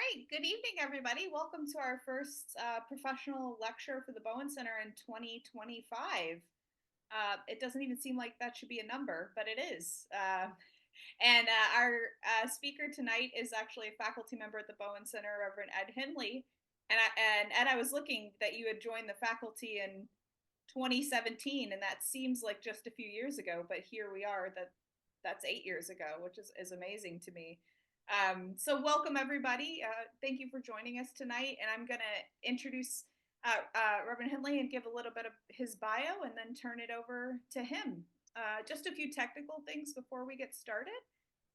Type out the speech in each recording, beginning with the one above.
right, good evening, everybody. Welcome to our first professional lecture for the Bowen Center in 2025. It doesn't even seem like that should be a number, but it is. Our speaker tonight is actually a faculty member at the Bowen Center, Reverend Ed Henley. And Ed, I was looking that you had joined the faculty in 2017, and that seems like just a few years ago, but here we are. That's 8 years ago, which is amazing to me. So welcome everybody. Thank you for joining us tonight. And I'm going to introduce Reverend Henley and give a little bit of his bio and then turn it over to him. Just a few technical things before we get started.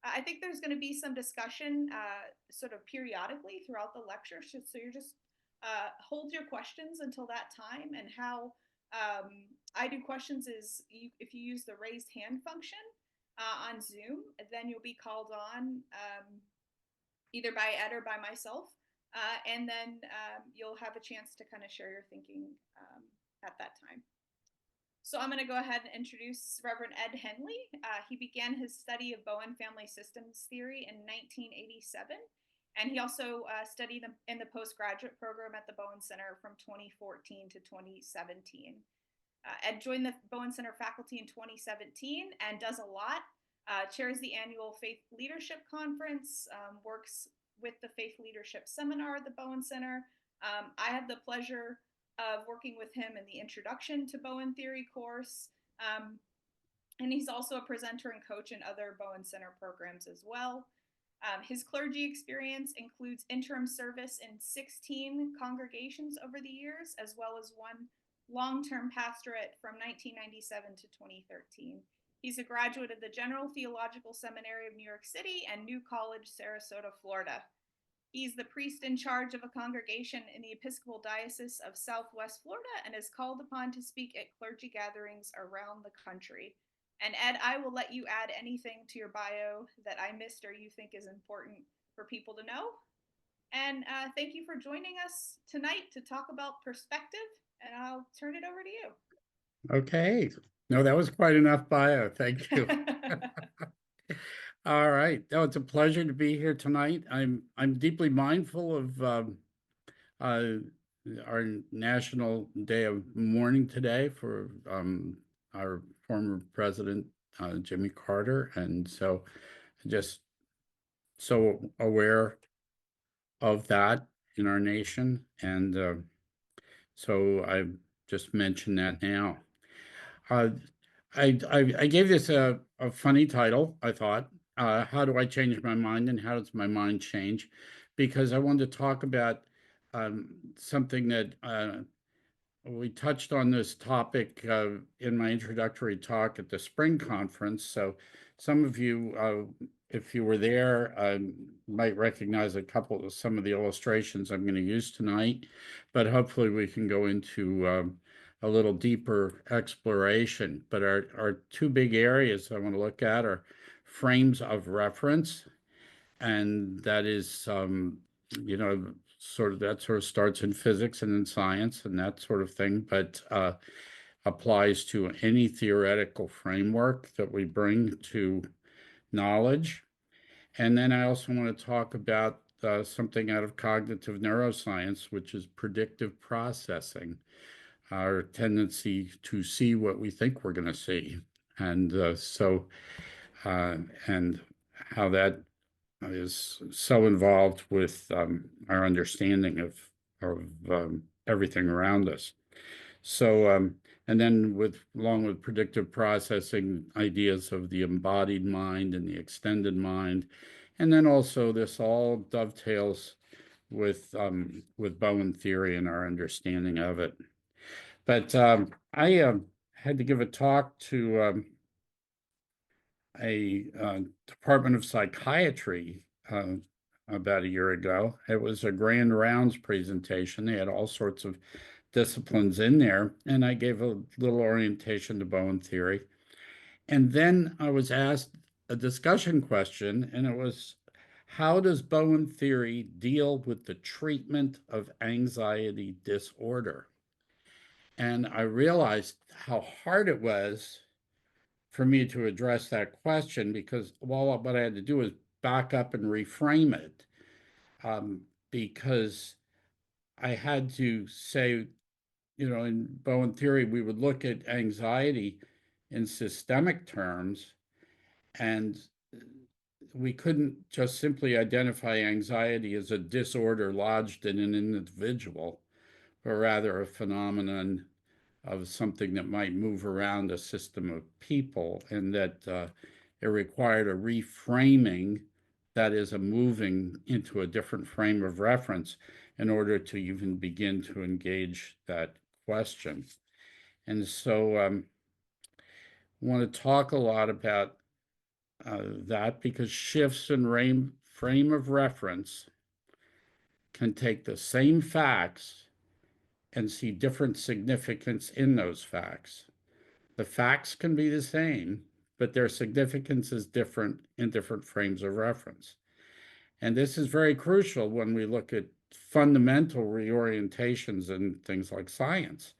I think there's going to be some discussion sort of periodically throughout the lecture. So you're just hold your questions until that time. And how I do questions is if you use the raised hand function, on Zoom, then you'll be called on either by Ed or by myself, and then you'll have a chance to kind of share your thinking at that time. So I'm going to go ahead and introduce Reverend Ed Henley. He began his study of Bowen family systems theory in 1987, and he also studied in the postgraduate program at the Bowen Center from 2014 to 2017. Ed joined the Bowen Center faculty in 2017 and does a lot. Chairs the annual Faith Leadership Conference, works with the Faith Leadership Seminar at the Bowen Center. I have the pleasure of working with him in the Introduction to Bowen Theory course. And he's also a presenter and coach in other Bowen Center programs as well. His clergy experience includes interim service in 16 congregations over the years, as well as one long-term pastorate from 1997 to 2013. He's a graduate of the General Theological Seminary of New York City and New College, Sarasota, Florida. He's the priest in charge of a congregation in the Episcopal Diocese of Southwest Florida and is called upon to speak at clergy gatherings around the country. And Ed, I will let you add anything to your bio that I missed or you think is important for people to know. And thank you for joining us tonight to talk about perspective, and I'll turn it over to you. Okay. No, that was quite enough bio. Thank you. All right. No, it's a pleasure to be here tonight. I'm deeply mindful of our National Day of Mourning today for our former president, Jimmy Carter. And so just so aware of that in our nation. And so I just mentioned that now. I gave this a funny title, I thought. How do I change my mind and how does my mind change? Because I wanted to talk about something that we touched on this topic in my introductory talk at the spring conference. So some of you, if you were there, might recognize some of the illustrations I'm going to use tonight, but hopefully we can go into a little deeper exploration. But our two big areas I want to look at are frames of reference, and that is, sort of starts in physics and in science and that sort of thing, but applies to any theoretical framework that we bring to knowledge. And then I also want to talk about something out of cognitive neuroscience, which is predictive processing, our tendency to see what we think we're going to see. And and how that is so involved with our understanding of everything around us. So, and then along with predictive processing, ideas of the embodied mind and the extended mind. And then also this all dovetails with Bowen theory and our understanding of it. But I had to give a talk to a Department of Psychiatry about a year ago. It was a grand rounds presentation. They had all sorts of disciplines in there, and I gave a little orientation to Bowen theory. And then I was asked a discussion question, and it was, how does Bowen theory deal with the treatment of anxiety disorder? And I realized how hard it was for me to address that question, because what I had to do was back up and reframe it. because I had to say, in Bowen Theory, we would look at anxiety in systemic terms, and we couldn't just simply identify anxiety as a disorder lodged in an individual, but rather a phenomenon of something that might move around a system of people, and that it required a reframing, that is, a moving into a different frame of reference in order to even begin to engage that question. And so I want to talk a lot about that, because shifts in frame of reference can take the same facts and see different significance in those facts. The facts can be the same, but their significance is different in different frames of reference. And this is very crucial when we look at fundamental reorientations in things like science.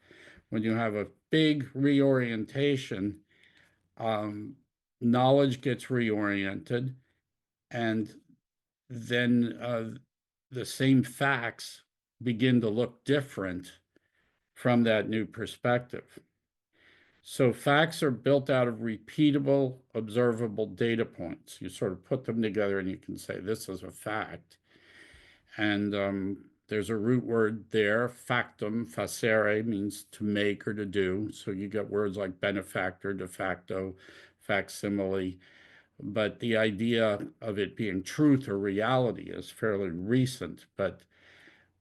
When you have a big reorientation, knowledge gets reoriented, and then the same facts begin to look different from that new perspective. So facts are built out of repeatable, observable data points. You sort of put them together and you can say, this is a fact. And there's a root word there, factum, facere, means to make or to do. So you get words like benefactor, de facto, facsimile. But the idea of it being truth or reality is fairly recent. But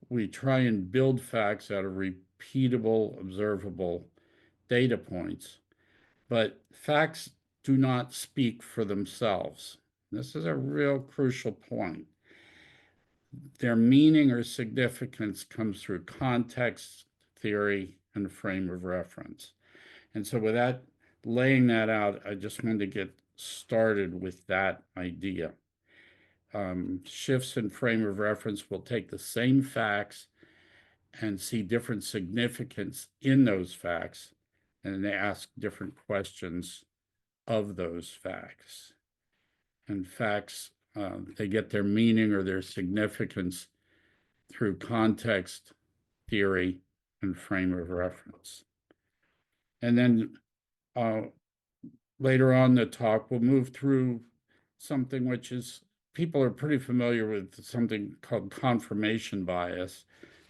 we try and build facts out of repeatable, observable data points. But facts do not speak for themselves. This is a real crucial point. Their meaning or significance comes through context, theory, and frame of reference. And so with that, laying that out, I just wanted to get started with that idea. Shifts in frame of reference will take the same facts and see different significance in those facts, and they ask different questions of those facts. And facts, they get their meaning or their significance through context, theory, and frame of reference. And then later on the talk, we'll move through something which is, people are pretty familiar with, something called confirmation bias.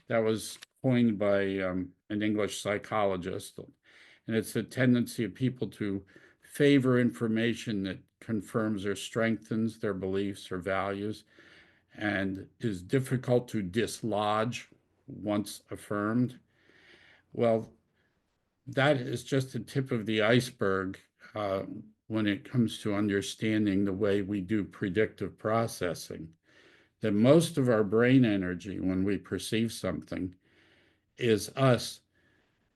That was coined by an English psychologist. And it's a tendency of people to favor information that confirms or strengthens their beliefs or values, and is difficult to dislodge once affirmed. Well, that is just the tip of the iceberg when it comes to understanding the way we do predictive processing. That most of our brain energy when we perceive something is us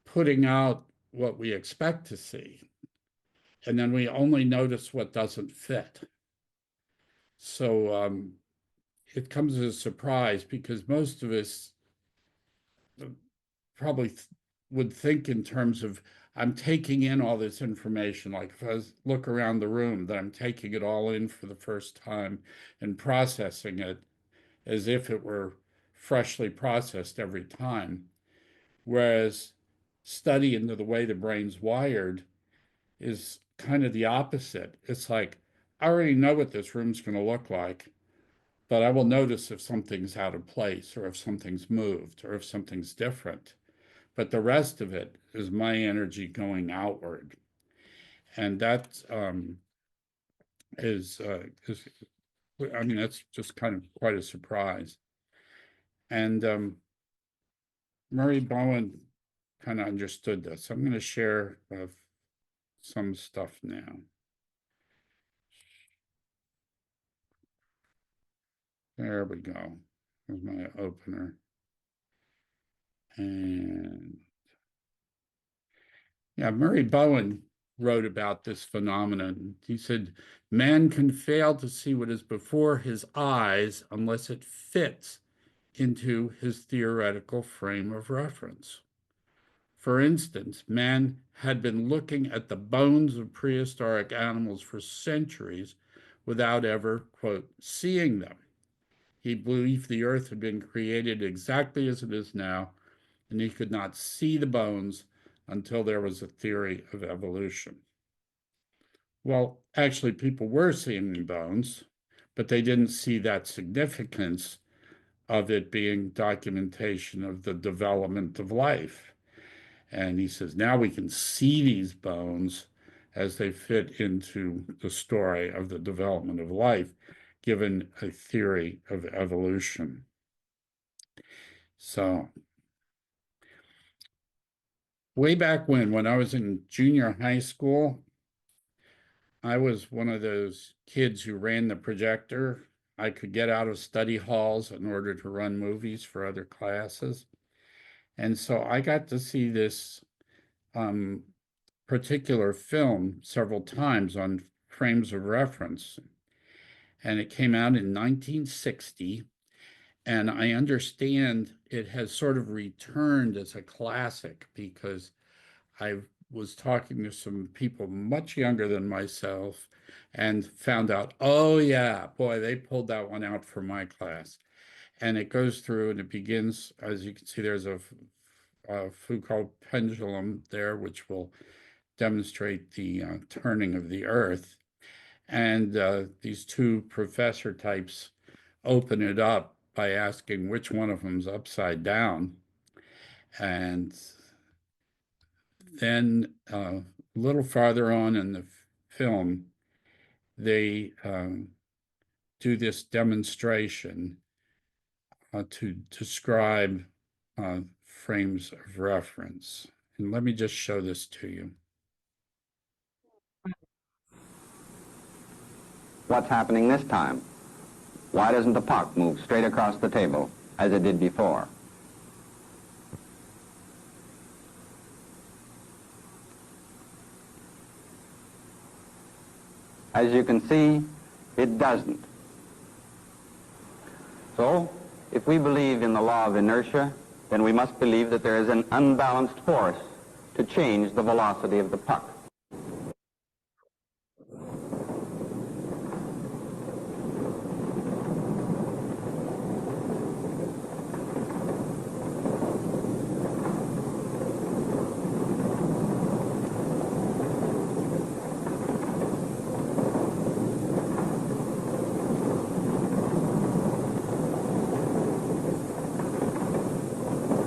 putting out what we expect to see, and then we only notice what doesn't fit. So it comes as a surprise, because most of us probably would think in terms of, I'm taking in all this information. Like if I look around the room, that I'm taking it all in for the first time and processing it as if it were freshly processed every time. Whereas study into the way the brain's wired is kind of the opposite. It's like, I already know what this room's going to look like, but I will notice if something's out of place, or if something's moved, or if something's different. But the rest of it is my energy going outward. And that is, I mean, that's just kind of quite a surprise. And Murray Bowen kind of understood this. I'm going to share some stuff now. There we go. There's my opener. And yeah, Murray Bowen wrote about this phenomenon. He said, man can fail to see what is before his eyes unless it fits into his theoretical frame of reference. For instance, man had been looking at the bones of prehistoric animals for centuries without ever, quote, seeing them. He believed the earth had been created exactly as it is now, and he could not see the bones until there was a theory of evolution. Well, actually, people were seeing bones, but they didn't see that significance of it being documentation of the development of life. And he says, now we can see these bones as they fit into the story of the development of life, given a theory of evolution. So, way back when I was in junior high school, I was one of those kids who ran the projector. I could get out of study halls in order to run movies for other classes. And so I got to see this particular film several times on frames of reference. And it came out in 1960. And I understand it has sort of returned as a classic because I was talking to some people much younger than myself and found out, oh, yeah, boy, they pulled that one out for my class. And it goes through and it begins, as you can see, there's a Foucault pendulum there, which will demonstrate the turning of the earth. And these two professor types open it up by asking which one of them's upside down. And then a little farther on in the film, they do this demonstration to describe frames of reference. And let me just show this to you. What's happening this time? Why doesn't the puck move straight across the table as it did before? As you can see, it doesn't. So, if we believe in the law of inertia, then we must believe that there is an unbalanced force to change the velocity of the puck.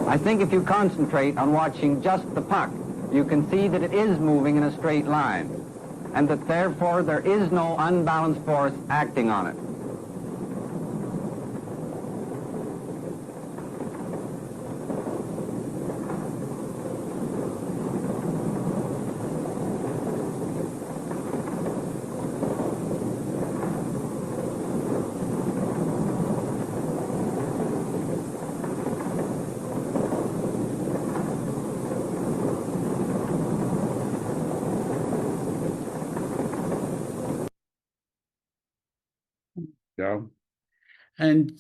I think if you concentrate on watching just the puck, you can see that it is moving in a straight line, and that therefore there is no unbalanced force acting on it. Go. And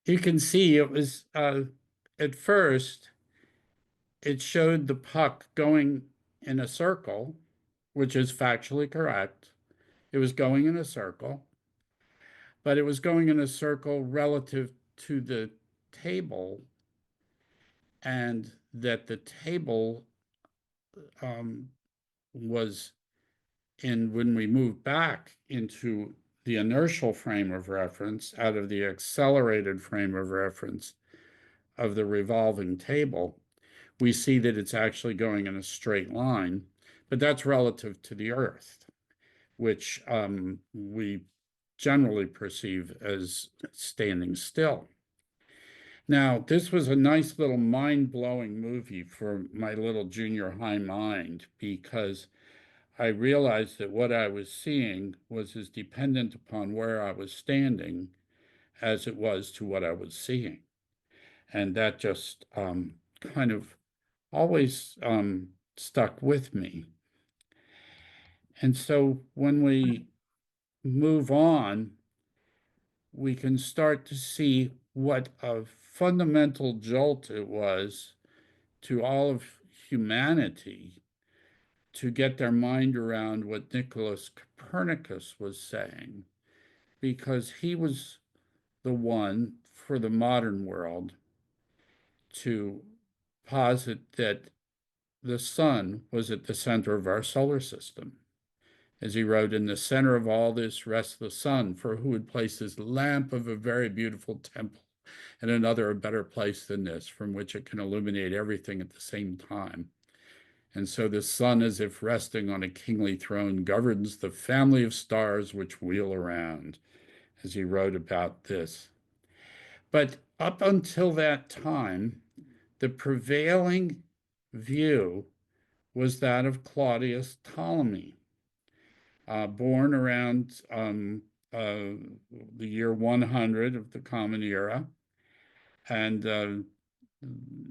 you can see it was, at first, it showed the puck going in a circle, which is factually correct. It was going in a circle, but it was going in a circle relative to the table, and that the table was in, when we move back into the inertial frame of reference out of the accelerated frame of reference of the revolving table, we see that it's actually going in a straight line, but that's relative to the Earth, which we generally perceive as standing still. Now, this was a nice little mind-blowing movie for my little junior high mind, because I realized that what I was seeing was as dependent upon where I was standing as it was to what I was seeing. And that just kind of always stuck with me. And so when we move on, we can start to see what a fundamental jolt it was to all of humanity to get their mind around what Nicholas Copernicus was saying, because he was the one for the modern world to posit that the sun was at the center of our solar system. As he wrote, in the center of all this rests the sun, for who would place his lamp of a very beautiful temple and another a better place than this, from which it can illuminate everything at the same time. And so the sun, as if resting on a kingly throne, governs the family of stars which wheel around, as he wrote about this. But up until that time, the prevailing view was that of Claudius Ptolemy, born around the year 100 of the Common Era, and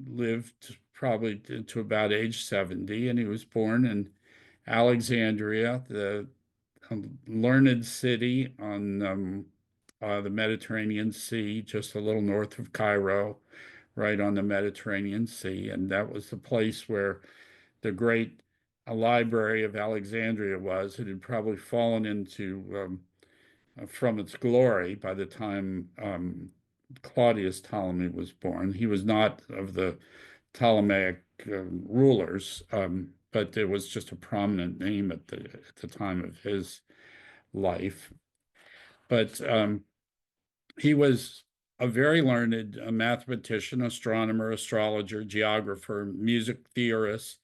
lived probably to about age 70. And he was born in Alexandria, the learned city on the Mediterranean Sea, just a little north of Cairo, right on the Mediterranean Sea. And that was the place where the great library of Alexandria was. It had probably fallen into from its glory by the time Claudius Ptolemy was born. He was not of the Ptolemaic rulers, but it was just a prominent name at the time of his life. But he was a very learned mathematician, astronomer, astrologer, geographer, music theorist,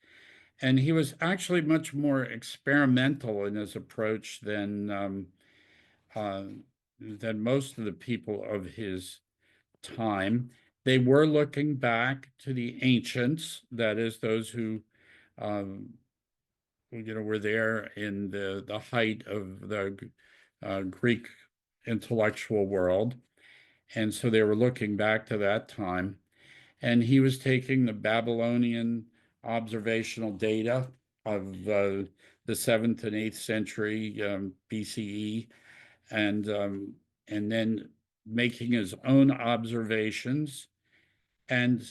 and he was actually much more experimental in his approach than most of the people of his time. They were looking back to the ancients, that is, those who were there in the height of the Greek intellectual world. And so they were looking back to that time. And he was taking the Babylonian observational data of the 7th and 8th century BCE, and then making his own observations. And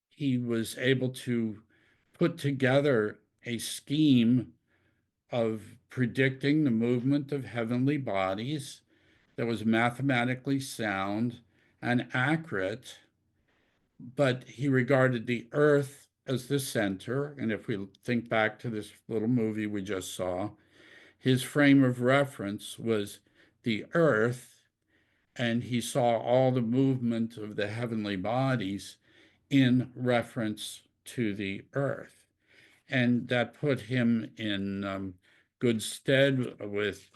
he was able to put together a scheme of predicting the movement of heavenly bodies that was mathematically sound and accurate. But he regarded the Earth as the center. And if we think back to this little movie we just saw, his frame of reference was the Earth, and he saw all the movement of the heavenly bodies in reference to the Earth. And that put him in good stead with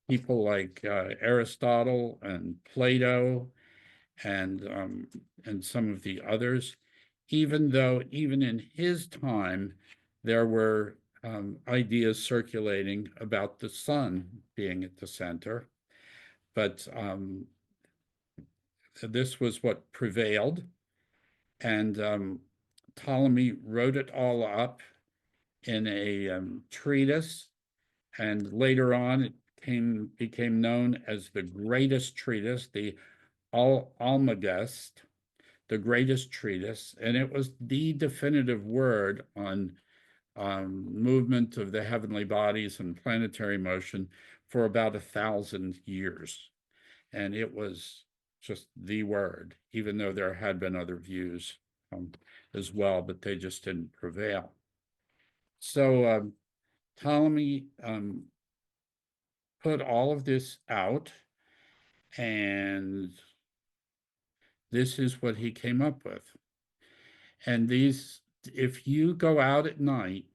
people like Aristotle and Plato and some of the others, even though even in his time there were ideas circulating about the sun being at the center. But this was what prevailed, and Ptolemy wrote it all up in a treatise, and later on it became known as the greatest treatise, the Almagest, the greatest treatise, and it was the definitive word on movement of the heavenly bodies and planetary motion for about 1,000 years. And it was just the word, even though there had been other views as well, but they just didn't prevail. So Ptolemy put all of this out, and this is what he came up with. And these, if you go out at night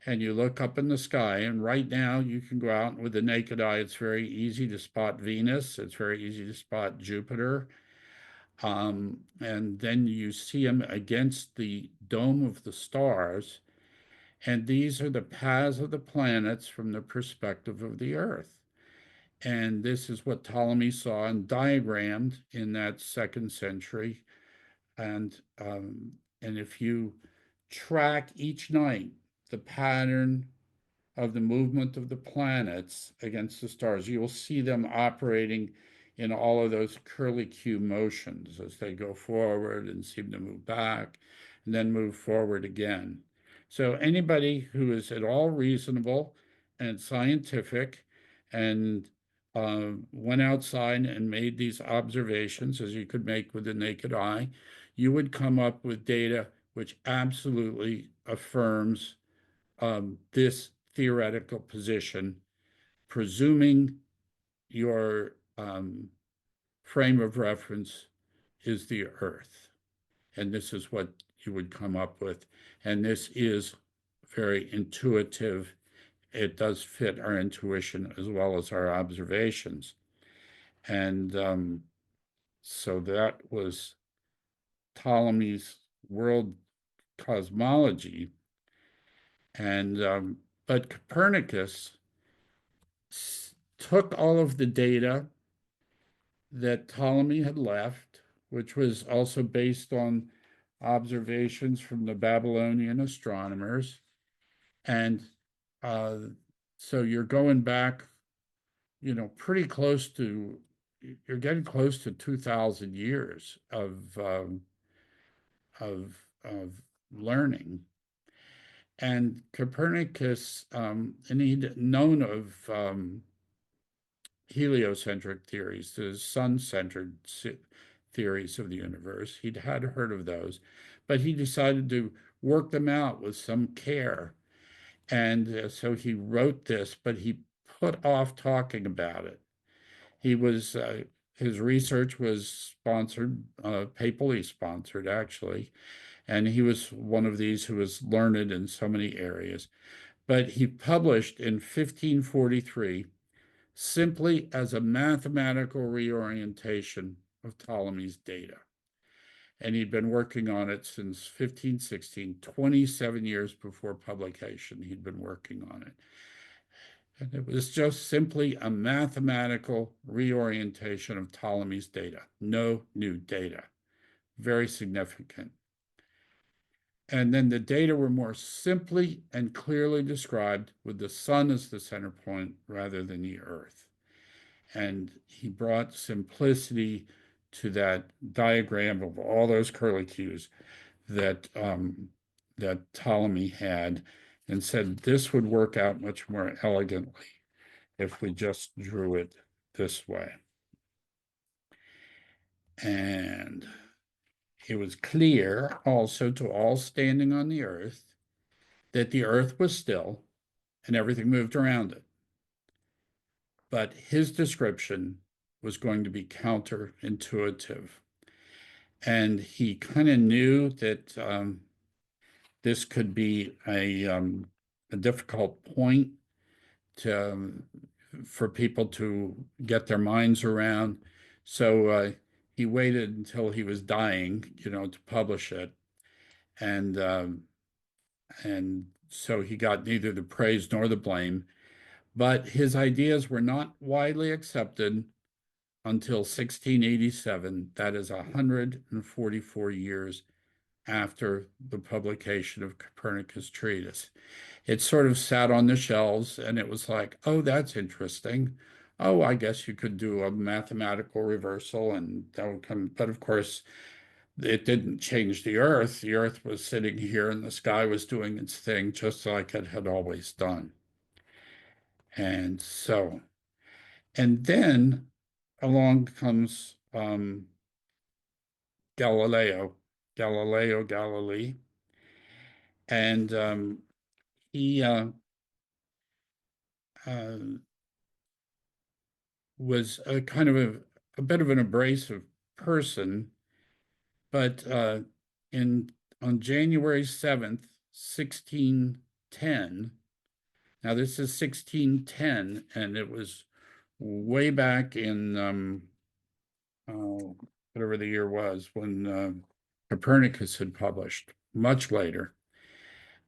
and you look up in the sky, and right now you can go out with the naked eye, it's very easy to spot Venus, it's very easy to spot Jupiter. And then you see them against the dome of the stars, and these are the paths of the planets from the perspective of the Earth. And this is what Ptolemy saw and diagrammed in that 2nd century. And if you track each night the pattern of the movement of the planets against the stars, you will see them operating in all of those curlicue motions as they go forward and seem to move back and then move forward again. So anybody who is at all reasonable and scientific and went outside and made these observations, as you could make with the naked eye, you would come up with data which absolutely affirms this theoretical position, presuming your frame of reference is the Earth. And this is what you would come up with. And this is very intuitive. It does fit our intuition as well as our observations. And so that was Ptolemy's world cosmology. And but Copernicus took all of the data that Ptolemy had left, which was also based on observations from the Babylonian astronomers. And so you're going back, pretty close to, you're getting close to 2,000 years of learning. And Copernicus, and he'd known of heliocentric theories, the sun-centered theories of the universe. He'd had heard of those, but he decided to work them out with some care. And so he wrote this, but he put off talking about it. His research was sponsored, papally sponsored, actually. And he was one of these who was learned in so many areas. But he published in 1543 simply as a mathematical reorientation of Ptolemy's data. And he'd been working on it since 1516, 27 years before publication, he'd been working on it. And it was just simply a mathematical reorientation of Ptolemy's data, no new data, very significant. And then the data were more simply and clearly described with the sun as the center point rather than the Earth. And he brought simplicity to that diagram of all those curlicues that that Ptolemy had, and said this would work out much more elegantly if we just drew it this way. And it was clear also to all standing on the earth that the earth was still and everything moved around it. But his description was going to be counterintuitive. And he kind of knew that this could be a difficult point for people to get their minds around. So he waited until he was dying, to publish it. And so he got neither the praise nor the blame. But his ideas were not widely accepted until 1687. That is 144 years after the publication of Copernicus' treatise. It sort of sat on the shelves, and it was like, oh, that's interesting. Oh, I guess you could do a mathematical reversal, and that would come. But of course, it didn't change the Earth. The Earth was sitting here, and the sky was doing its thing, just like it had always done. And so, and then along comes Galileo Galilei, and he was a kind of a bit of an abrasive person, but on January 7th, 1610, now this is 1610, and it was way back in whatever the year was when Copernicus had published, much later.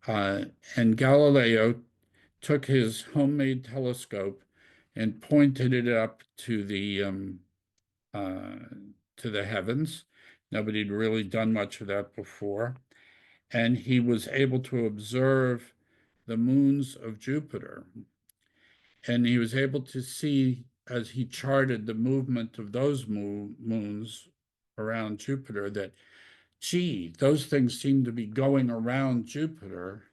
And Galileo took his homemade telescope and pointed it up to the heavens. Nobody had really done much of that before. And he was able to observe the moons of Jupiter. And he was able to see, as he charted the movement of those moons around Jupiter, that, gee, those things seem to be going around Jupiter,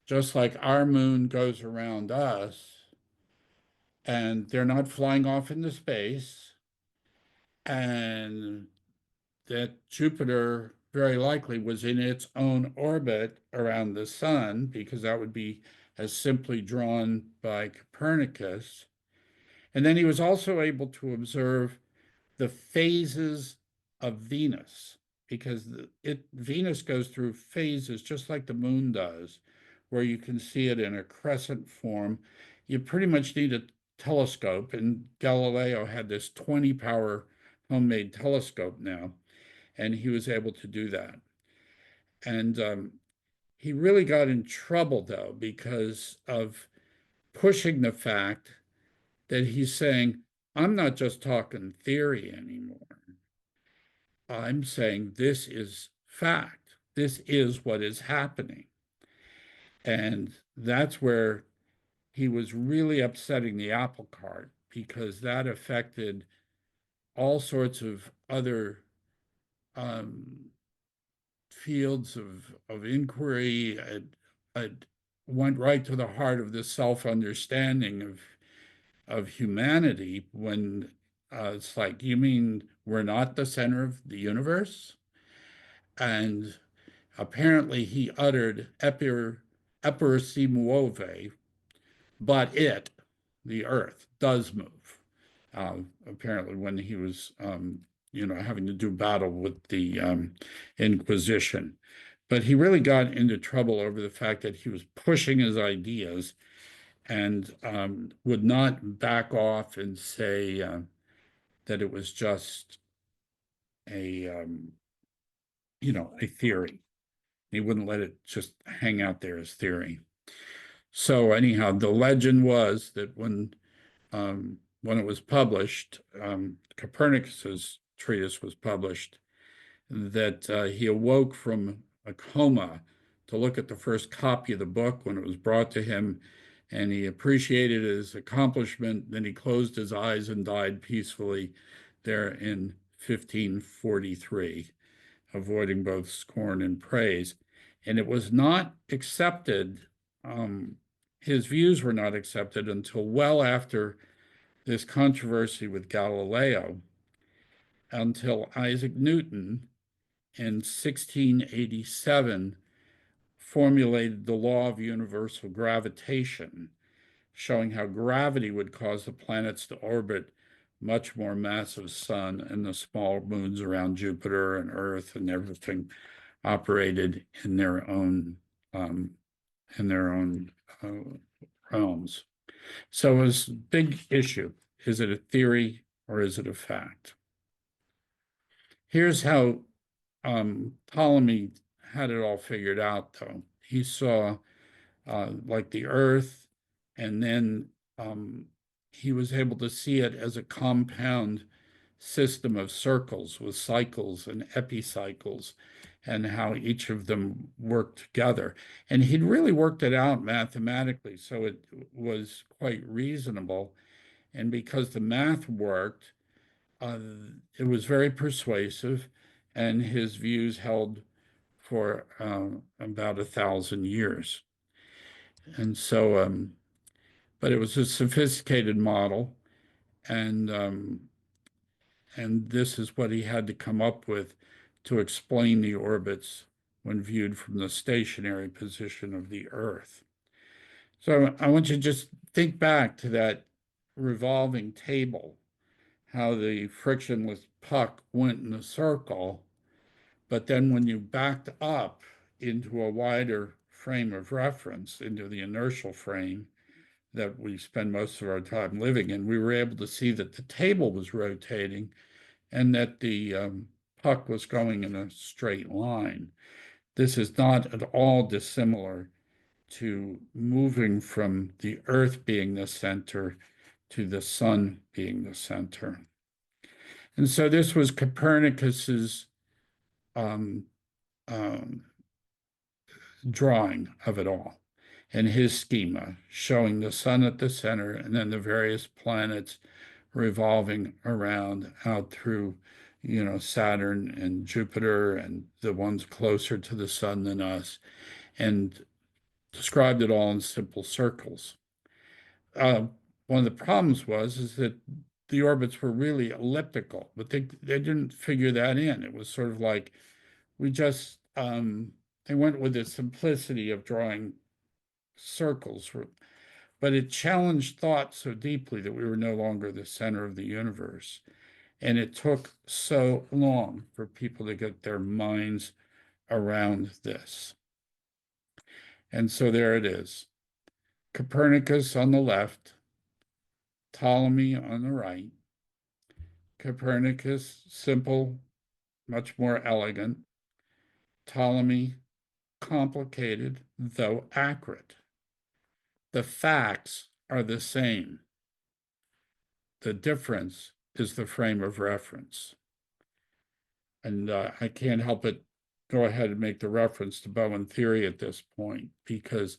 just like our moon goes around us. and they're not flying off into space, and that Jupiter very likely was in its own orbit around the sun, because that would be as simply drawn by Copernicus. And then he was also able to observe the phases of Venus, because Venus goes through phases just like the moon does, where you can see it in a crescent form. You pretty much need a telescope, and Galileo had this 20 power homemade telescope now, and he was able to do that. And he really got in trouble, though, because of pushing the fact that he's saying, I'm not just talking theory anymore. I'm saying this is fact. This is what is happening. And that's where he was really upsetting the apple cart, because that affected all sorts of other fields of inquiry. It went right to the heart of the self-understanding of humanity, when it's like, you mean we're not the center of the universe? And apparently he uttered "eper si muove," but the earth, does move. Apparently when he was, having to do battle with the Inquisition. But he really got into trouble over the fact that he was pushing his ideas, and would not back off and say that it was just a theory. He wouldn't let it just hang out there as theory. So anyhow, the legend was that when it was published, Copernicus's treatise was published, that he awoke from a coma to look at the first copy of the book when it was brought to him, and he appreciated his accomplishment. Then he closed his eyes and died peacefully there in 1543, avoiding both scorn and praise. And it was not accepted, his views were not accepted until well after this controversy with Galileo, until Isaac Newton in 1687 formulated the law of universal gravitation, showing how gravity would cause the planets to orbit much more massive sun, and the small moons around Jupiter and Earth and everything operated in their own realms. So it was a big issue. Is it a theory or is it a fact? Here's how Ptolemy had it all figured out, though. He saw like the Earth, and then he was able to see it as a compound system of circles with cycles and epicycles, and how each of them worked together. And he'd really worked it out mathematically, so it was quite reasonable. And because the math worked, it was very persuasive, and his views held for about 1,000 years. And so, but it was a sophisticated model, and this is what he had to come up with to explain the orbits when viewed from the stationary position of the Earth. So I want you to just think back to that revolving table, how the frictionless puck went in a circle, but then when you backed up into a wider frame of reference, into the inertial frame that we spend most of our time living in, we were able to see that the table was rotating and that the puck was going in a straight line. This is not at all dissimilar to moving from the Earth being the center to the sun being the center. And so this was Copernicus's drawing of it all, and his schema, showing the sun at the center and then the various planets revolving around out through, Saturn and Jupiter and the ones closer to the sun than us, and described it all in simple circles. one of the problems is that the orbits were really elliptical, but they didn't figure that in. It was sort of like we just they went with the simplicity of drawing circles, but it challenged thought so deeply that we were no longer the center of the universe. And it took so long for people to get their minds around this. And so there it is. Copernicus on the left, Ptolemy on the right. Copernicus, simple, much more elegant. Ptolemy, complicated, though accurate. The facts are the same. The difference is the frame of reference. And I can't help but go ahead and make the reference to Bowen theory at this point, because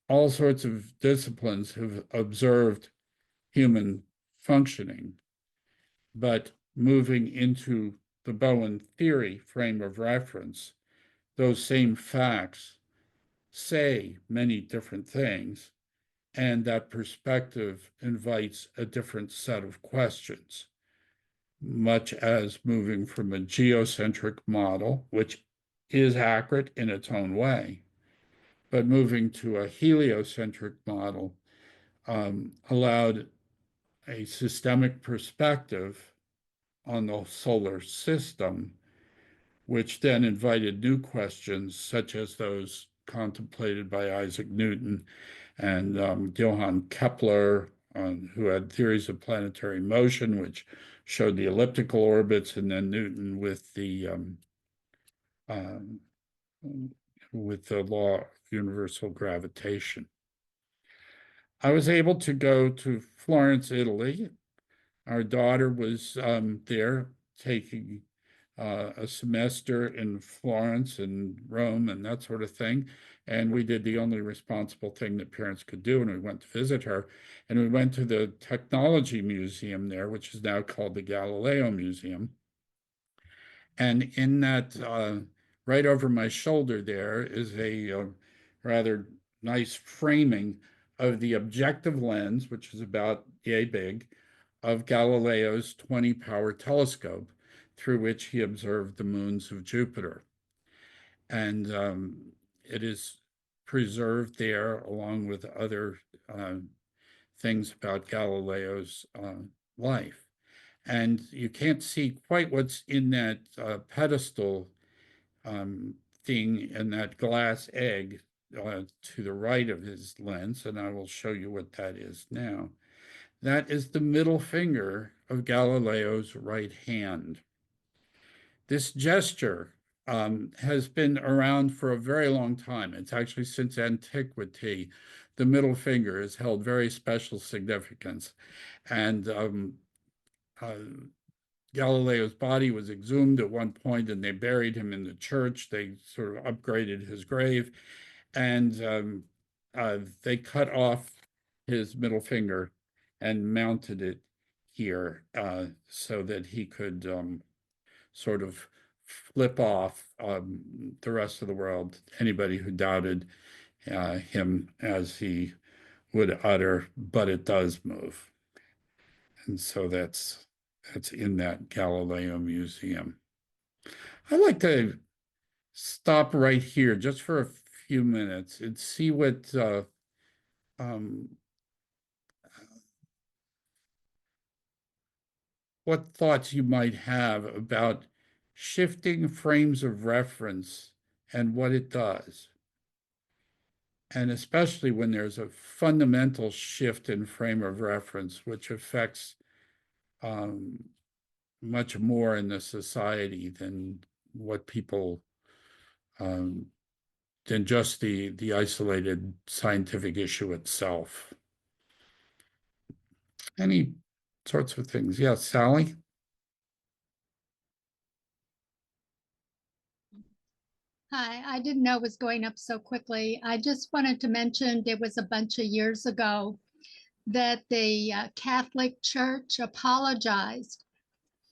all sorts of disciplines have observed human functioning, but moving into the Bowen theory frame of reference, those same facts say many different things, and that perspective invites a different set of questions, much as moving from a geocentric model, which is accurate in its own way, but moving to a heliocentric model allowed a systemic perspective on the solar system, which then invited new questions, such as those contemplated by Isaac Newton and Johann Kepler, who had theories of planetary motion, which showed the elliptical orbits, and then Newton with the law of universal gravitation. I was able to go to Florence, Italy. Our daughter was there taking a semester in Florence and Rome and that sort of thing. And we did the only responsible thing that parents could do, and we went to visit her. And we went to the Technology Museum there, which is now called the Galileo Museum. And in that, right over my shoulder there is a rather nice framing of the objective lens, which is about yay big, of Galileo's 20-power telescope, through which he observed the moons of Jupiter. And it is preserved there along with other things about Galileo's life. And you can't see quite what's in that pedestal thing in that glass egg to the right of his lens, and I will show you what that is now. That is the middle finger of Galileo's right hand. This gesture has been around for a very long time. It's actually since antiquity. The middle finger has held very special significance. And Galileo's body was exhumed at one point, and they buried him in the church. They sort of upgraded his grave, and they cut off his middle finger and mounted it here so that he could sort of flip off the rest of the world, anybody who doubted him, as he would utter, but it does move. And so that's in that Galileo Museum. I'd like to stop right here just for a few minutes and see what thoughts you might have about shifting frames of reference and what it does. And especially when there's a fundamental shift in frame of reference, which affects much more in the society than what people, than just the isolated scientific issue itself. Any sorts of things. Yes, Sally? Hi, I didn't know it was going up so quickly. I just wanted to mention it was a bunch of years ago that the Catholic Church apologized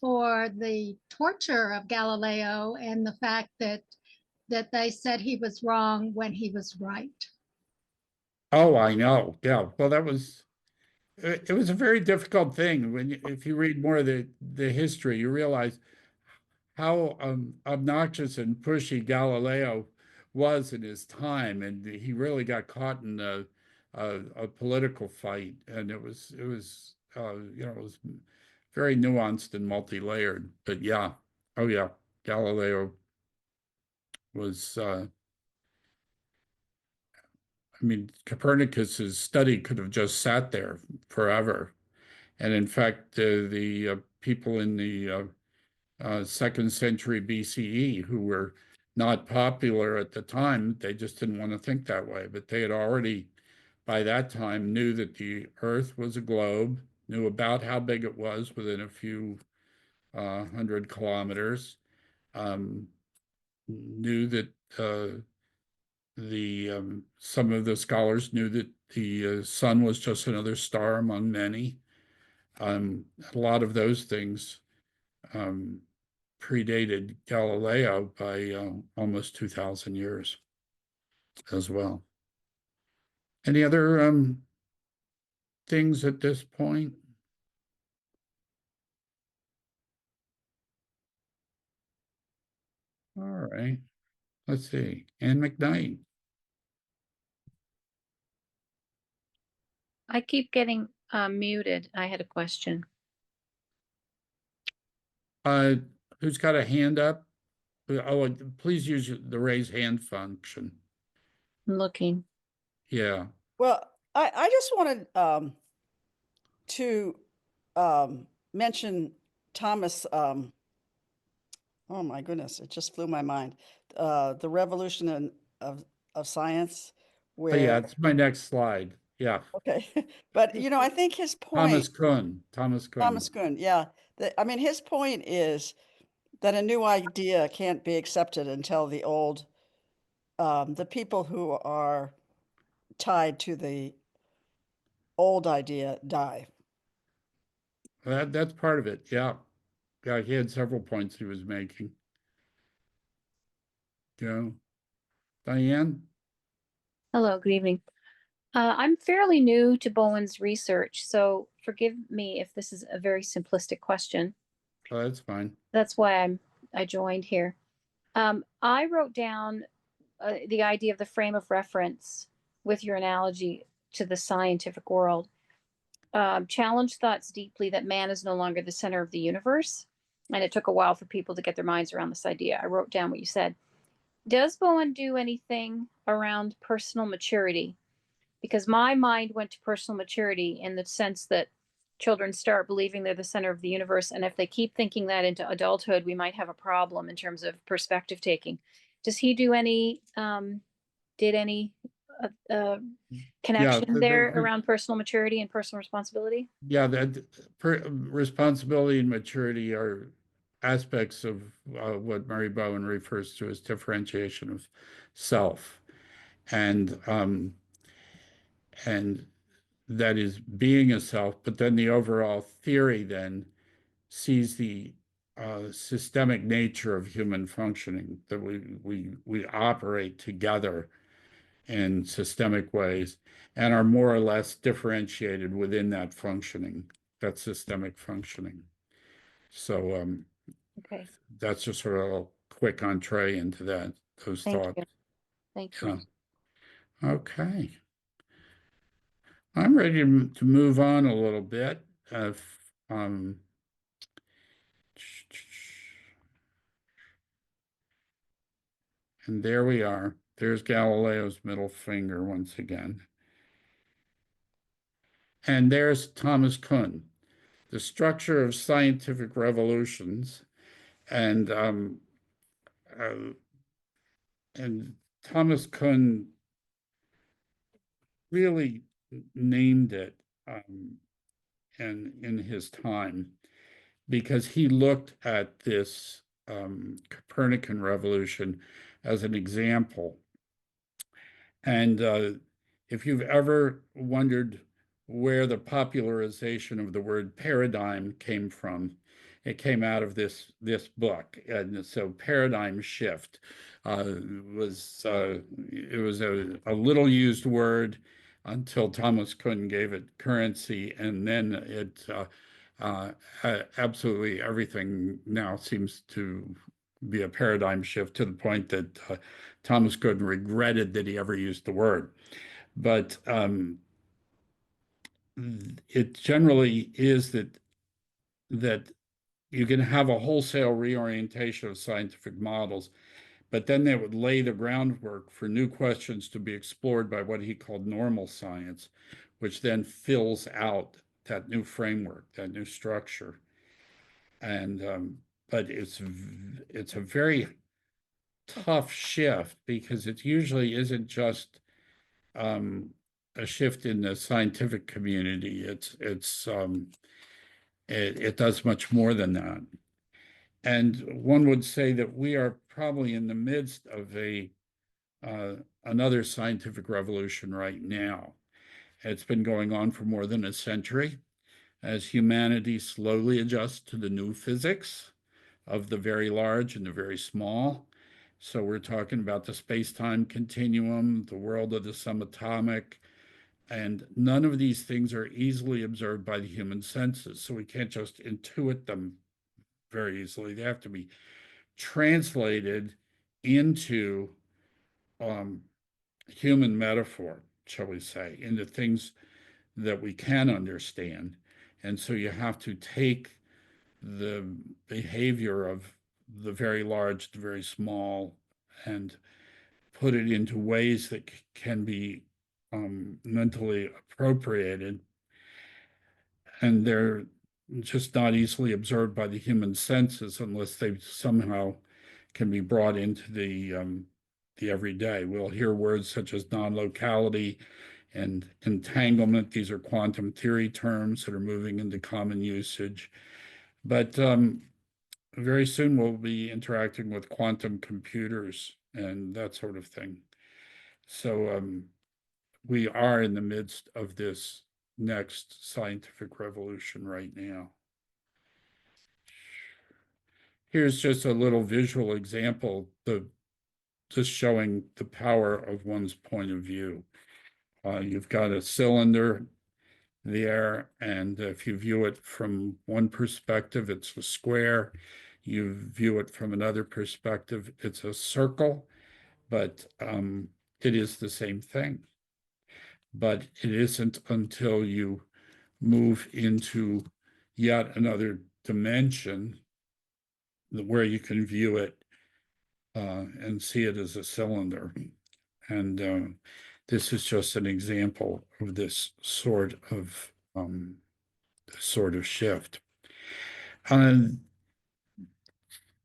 for the torture of Galileo and the fact that they said he was wrong when he was right. Oh, I know. Yeah. Well, that was it was a very difficult thing. If you read more of the history, you realize how obnoxious and pushy Galileo was in his time, and he really got caught in a political fight, and it was it was very nuanced and multi-layered. But yeah, oh yeah, Galileo was. I mean, Copernicus's study could have just sat there forever, and in fact, the people in the second century BCE who were not popular at the time. They just didn't want to think that way. But they had already, by that time, knew that the Earth was a globe, knew about how big it was within a few 100 kilometers, knew that some of the scholars knew that the sun was just another star among many. A lot of those things predated Galileo by almost 2,000 years as well. Any other things at this point? All right, let's see. Ann McKnight. I keep getting muted. I had a question. Who's got a hand up? Oh, please use the raise hand function. I'm looking. Yeah. Well, I just wanted to mention Thomas. Oh my goodness, it just flew my mind. The revolution of science. Oh, yeah, Where it's my next slide. Yeah. okay, but you know, I think his Thomas point. Kuhn. Thomas Kuhn. Thomas Kuhn, yeah. I mean, his point is that a new idea can't be accepted until the old, the people who are tied to the old idea die. That's part of it. Yeah. Yeah, he had several points he was making. Yeah. Diane? Hello, good evening. I'm fairly new to Bowen's research, so forgive me if this is a very simplistic question. Oh, that's fine. That's why I joined here. I wrote down the idea of the frame of reference with your analogy to the scientific world. Challenge thoughts deeply that man is no longer the center of the universe. And it took a while for people to get their minds around this idea. I wrote down what you said. Does Bowen do anything around personal maturity? Because my mind went to personal maturity in the sense that children start believing they're the center of the universe. And if they keep thinking that into adulthood, we might have a problem in terms of perspective taking. Does he do any, did any connection there around personal maturity and personal responsibility? Yeah, that responsibility and maturity are aspects of what Mary Bowen refers to as differentiation of self. And that is being a self, but then the overall theory then sees the systemic nature of human functioning, that we operate together in systemic ways and are more or less differentiated within that functioning, that systemic functioning. So Okay. that's just sort of a quick entree into those Thank thoughts. you. Thank you. Okay. I'm ready to move on a little bit. And there we are. There's Galileo's middle finger once again. And there's Thomas Kuhn, the structure of scientific revolutions. And Thomas Kuhn really named it in his time, because he looked at this Copernican revolution as an example. And if you've ever wondered where the popularization of the word paradigm came from, it came out of this book. And so paradigm shift it was a little used word, until Thomas Kuhn gave it currency, and then it absolutely everything now seems to be a paradigm shift to the point that Thomas Kuhn regretted that he ever used the word. But it generally is that you can have a wholesale reorientation of scientific models, but then they would lay the groundwork for new questions to be explored by what he called normal science, which then fills out that new framework, that new structure. And but it's a very tough shift, because it usually isn't just a shift in the scientific community. It does much more than that. And one would say that we are probably in the midst of another scientific revolution right now. It's been going on for more than a century as humanity slowly adjusts to the new physics of the very large and the very small. So we're talking about the space-time continuum, the world of the subatomic, and none of these things are easily observed by the human senses. So we can't just intuit them very easily. They have to be translated into human metaphor, shall we say, into things that we can understand. And so you have to take the behavior of the very large, the very small, and put it into ways that can be mentally appropriated. And they're just not easily observed by the human senses unless they somehow can be brought into the everyday. We'll hear words such as non-locality and entanglement. These are quantum theory terms that are moving into common usage. But very soon we'll be interacting with quantum computers and that sort of thing. So we are in the midst of this next scientific revolution right now. Here's just a little visual example, just showing the power of one's point of view. You've got a cylinder there, and if you view it from one perspective, it's a square. You view it from another perspective, it's a circle, but it is the same thing. But it isn't until you move into yet another dimension where you can view it and see it as a cylinder. And this is just an example of this sort of shift.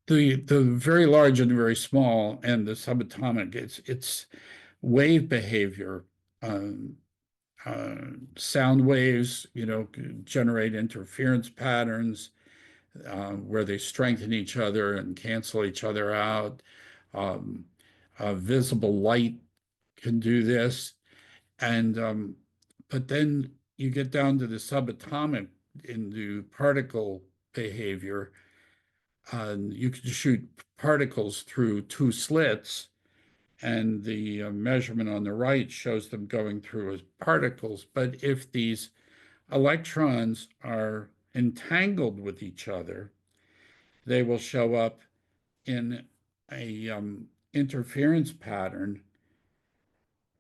The very large and the very small and the subatomic, it's wave behavior. Sound waves, generate interference patterns where they strengthen each other and cancel each other out. Visible light can do this. And but then you get down to the subatomic into particle behavior. You can shoot particles through two slits, and the measurement on the right shows them going through as particles. But if these electrons are entangled with each other, they will show up in a interference pattern,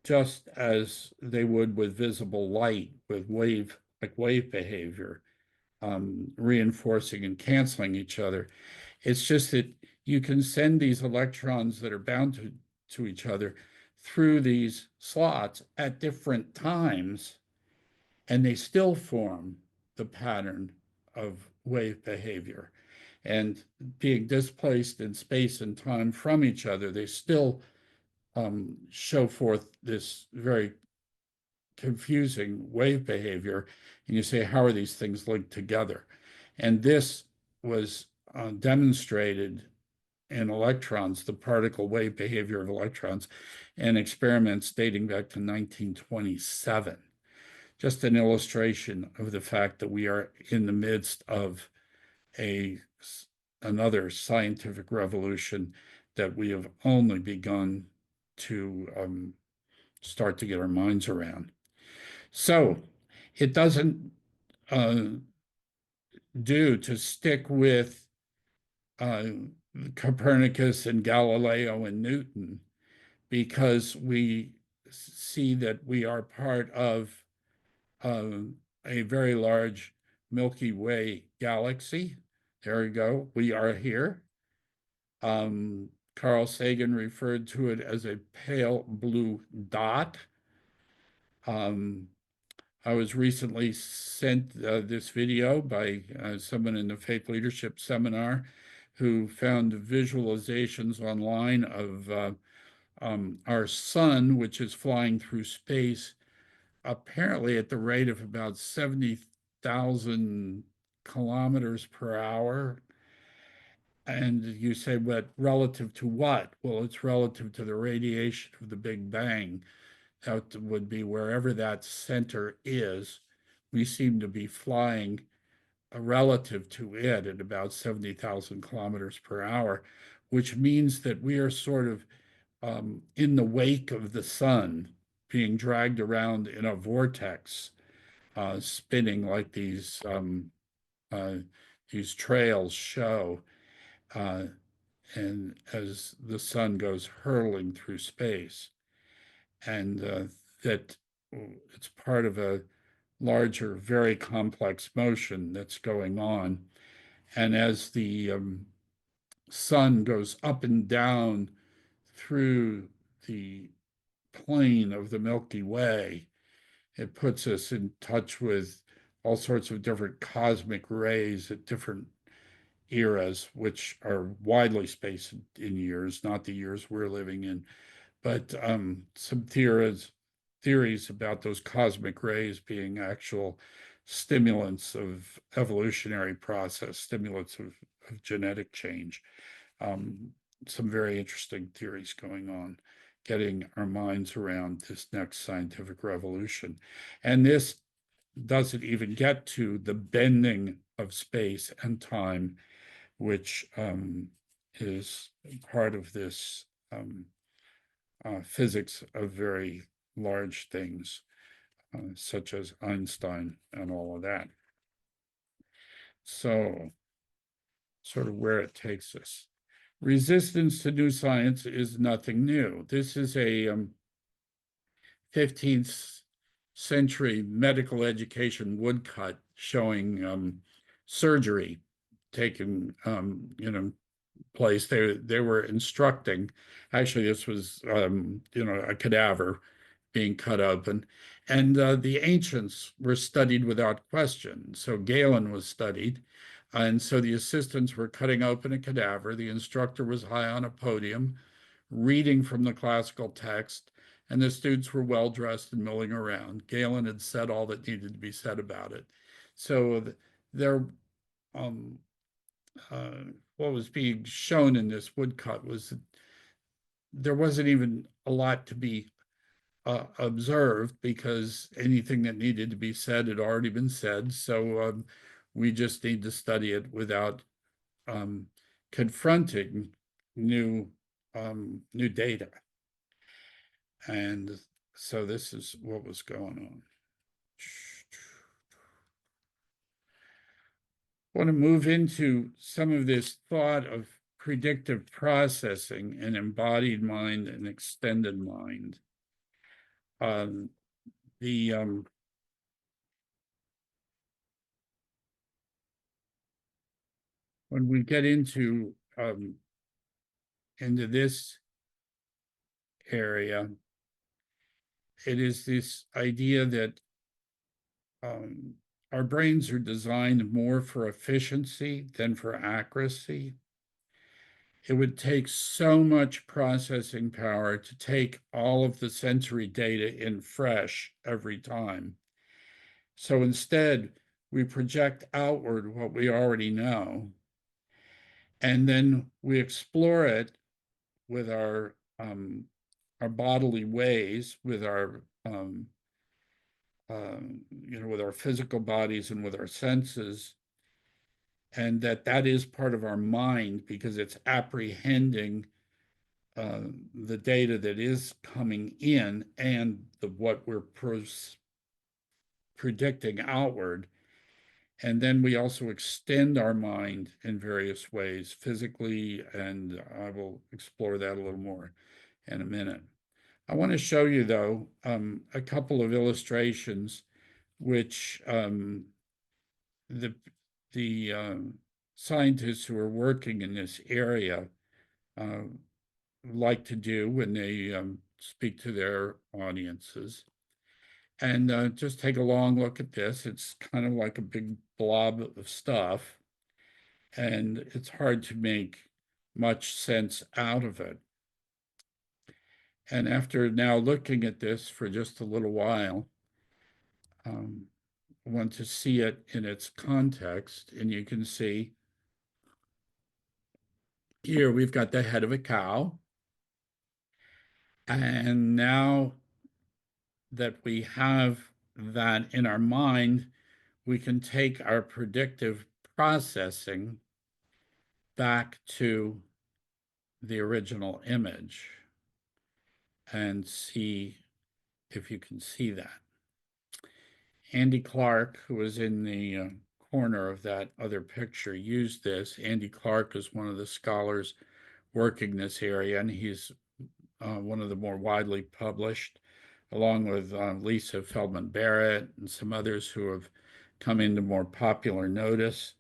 just as they would with visible light, with wave behavior, reinforcing and canceling each other. It's just that you can send these electrons that are bound to each other through these slots at different times, and they still form the pattern of wave behavior. And being displaced in space and time from each other, they still show forth this very confusing wave behavior. And you say, how are these things linked together? And this was demonstrated in electrons, the particle wave behavior of electrons, in experiments dating back to 1927. Just an illustration of the fact that we are in the midst of another scientific revolution that we have only begun to start to get our minds around. So it doesn't do to stick with Copernicus and Galileo and Newton, because we see that we are part of a very large Milky Way galaxy. There we go. We are here. Carl Sagan referred to it as a pale blue dot. I was recently sent this video by someone in the Faith Leadership Seminar who found visualizations online of our sun, which is flying through space, apparently at the rate of about 70,000 kilometers per hour. And you say, but relative to what? Well, it's relative to the radiation of the Big Bang. That would be wherever that center is. We seem to be flying relative to it at about 70,000 kilometers per hour, which means that we are sort of in the wake of the sun, being dragged around in a vortex, spinning like these trails show. And as the sun goes hurling through space, and that it's part of a larger, very complex motion that's going on. And as the sun goes up and down through the plane of the Milky Way, it puts us in touch with all sorts of different cosmic rays at different eras, which are widely spaced in years, not the years we're living in, but some theories about those cosmic rays being actual stimulants of evolutionary process, stimulants of genetic change. Some very interesting theories going on, getting our minds around this next scientific revolution. And this doesn't even get to the bending of space and time, which is part of this physics of very large things, such as Einstein and all of that. So, sort of where it takes us. Resistance to new science is nothing new. This is a 15th century medical education woodcut showing surgery taking place. They were instructing. Actually, this was a cadaver being cut open, and the ancients were studied without question. So Galen was studied, and so the assistants were cutting open a cadaver. The instructor was high on a podium, reading from the classical text, and the students were well dressed and milling around. Galen had said all that needed to be said about it. So there. What was being shown in this woodcut was that there wasn't even a lot to be observed, because anything that needed to be said had already been said. So we just need to study it without confronting new data. And so this is what was going on. I want to move into some of this thought of predictive processing and embodied mind and extended mind. When we get into this area, it is this idea that our brains are designed more for efficiency than for accuracy. It would take so much processing power to take all of the sensory data in fresh every time. So instead, we project outward what we already know, and then we explore it with our bodily ways, with our with our physical bodies and with our senses, and that is part of our mind, because it's apprehending the data that is coming in and what we're predicting outward. And then we also extend our mind in various ways, physically, and I will explore that a little more in a minute. I want to show you, though, a couple of illustrations which the scientists who are working in this area like to do when they speak to their audiences. And just take a long look at this. It's kind of like a big blob of stuff, and it's hard to make much sense out of it. And after now looking at this for just a little while, I want to see it in its context, and you can see here we've got the head of a cow. And now that we have that in our mind, we can take our predictive processing back to the original image and see if you can see that. Andy Clark, who was in the corner of that other picture, used this. Andy Clark is one of the scholars working this area, and he's one of the more widely published, along with Lisa Feldman Barrett and some others who have come into more popular notice.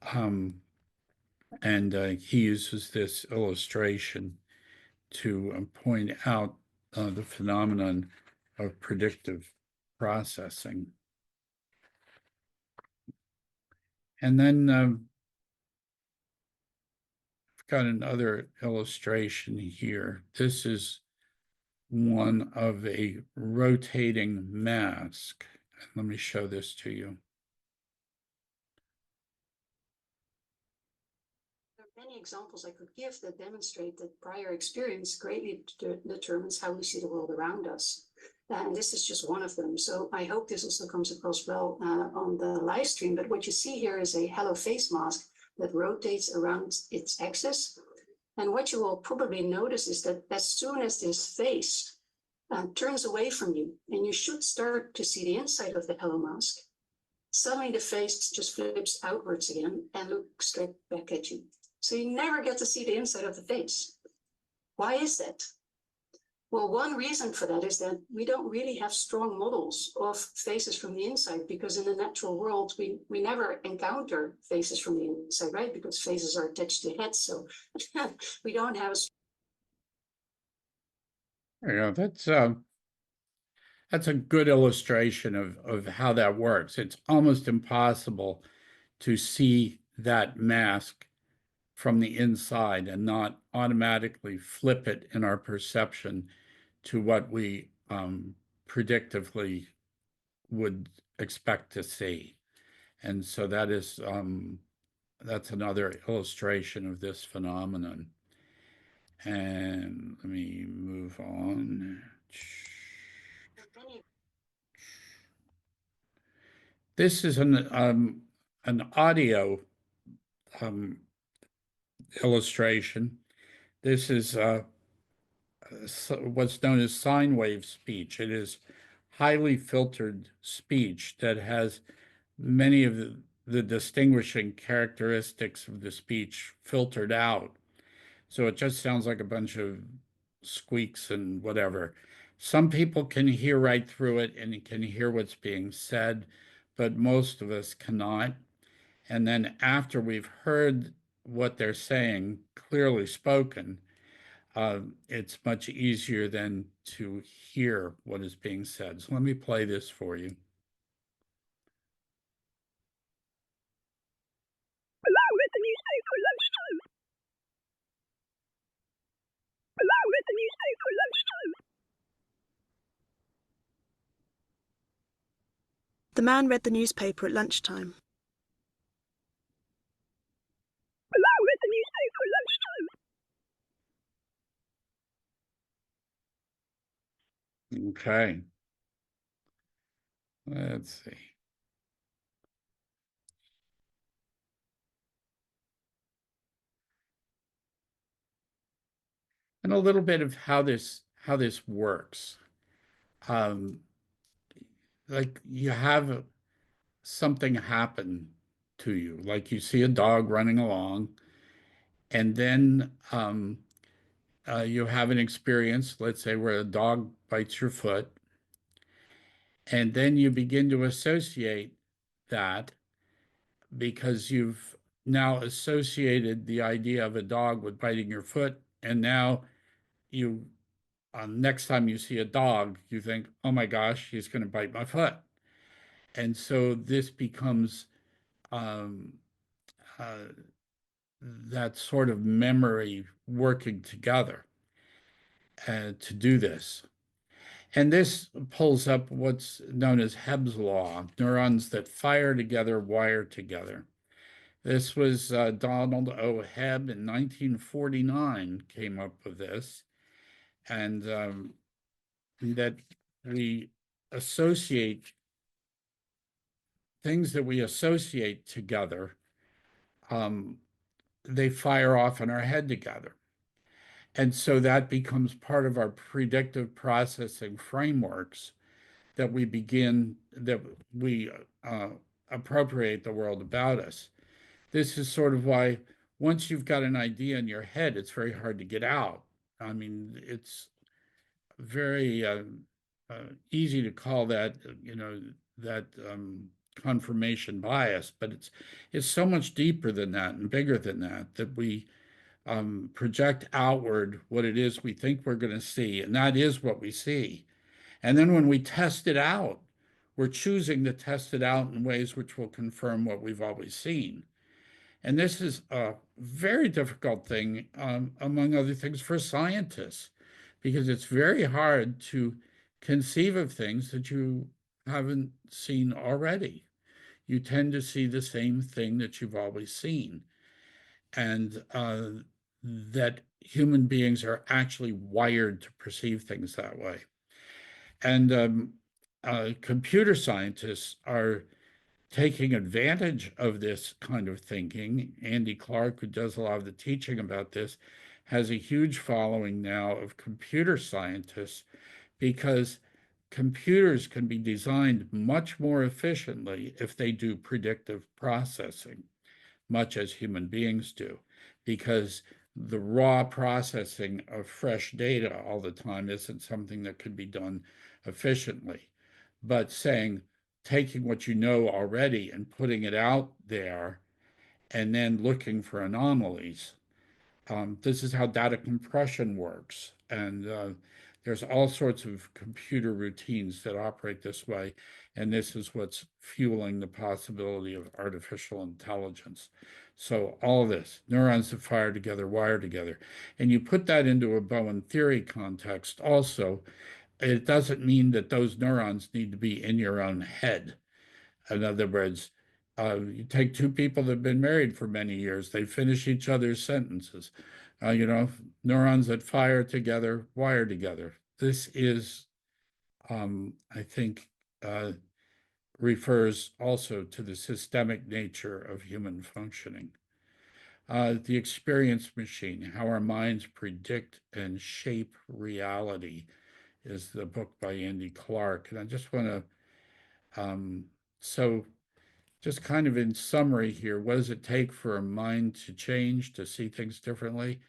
And he uses this illustration to point out the phenomenon of predictive processing. And then I've got another illustration here. This is one of a rotating mask. Let me show this to you. There are many examples I could give that demonstrate that prior experience greatly determines how we see the world around us. And this is just one of them. So I hope this also comes across well on the live stream. But what you see here is a hello face mask that rotates around its axis. And what you will probably notice is that as soon as this face turns away from you, and you should start to see the inside of the hello mask, suddenly the face just flips outwards again and looks straight back at you. So you never get to see the inside of the face. Why is that? Well, one reason for that is that we don't really have strong models of faces from the inside, because in the natural world, we never encounter faces from the inside, right? Because faces are attached to heads, so we don't have a... Yeah, that's a good illustration of how that works. It's almost impossible to see that mask from the inside and not automatically flip it in our perception to what we predictively would expect to see. And so that is that's another illustration of this phenomenon. And let me move on. This is an audio illustration. This is what's known as sine wave speech. It is highly filtered speech that has many of the distinguishing characteristics of the speech filtered out. So it just sounds like a bunch of squeaks and whatever. Some people can hear right through it and can hear what's being said, but most of us cannot. And then after we've heard what they're saying clearly spoken, it's much easier then to hear what is being said. So let me play this for you. Hello, it's the newspaper lunchtime. Hello, it's the newspaper lunchtime. The man read the newspaper at lunchtime. Hello, it's the newspaper lunchtime. Okay. Let's see. And a little bit of how this works. like you have something happen to you, like you see a dog running along, and then you have an experience, let's say, where a dog bites your foot, and then you begin to associate that because you've now associated the idea of a dog with biting your foot, and now you next time you see a dog, you think, oh my gosh, he's going to bite my foot. And so this becomes um, uh, that sort of memory working together to do this. And this pulls up what's known as Hebb's law, neurons that fire together, wire together. This was Donald O. Hebb in 1949 came up with this, and that we associate things that we associate together, they fire off in our head together. And so that becomes part of our predictive processing frameworks that we appropriate the world about us. This is sort of why once you've got an idea in your head, it's very hard to get out. I mean, it's very easy to call that, that confirmation bias, but it's so much deeper than that and bigger than that, that we project outward what it is we think we're going to see, and that is what we see. And then when we test it out, we're choosing to test it out in ways which will confirm what we've always seen. And this is a very difficult thing, among other things, for scientists, because it's very hard to conceive of things that you haven't seen already. You tend to see the same thing that you've always seen. And that human beings are actually wired to perceive things that way. And computer scientists are taking advantage of this kind of thinking. Andy Clark, who does a lot of the teaching about this, has a huge following now of computer scientists because computers can be designed much more efficiently if they do predictive processing, much as human beings do, because the raw processing of fresh data all the time isn't something that could be done efficiently. But taking what you know already and putting it out there and then looking for anomalies. This is how data compression works. And there's all sorts of computer routines that operate this way. And this is what's fueling the possibility of artificial intelligence. So all of this, neurons that fire together, wire together. And you put that into a Bowen theory context also, it doesn't mean that those neurons need to be in your own head. In other words, you take two people that have been married for many years, they finish each other's sentences. Neurons that fire together, wire together. This is, I think, refers also to the systemic nature of human functioning. The experience machine, how our minds predict and shape reality, is the book by Andy Clark. And I just want to, so just kind of in summary here, what does it take for a mind to change, to see things differently?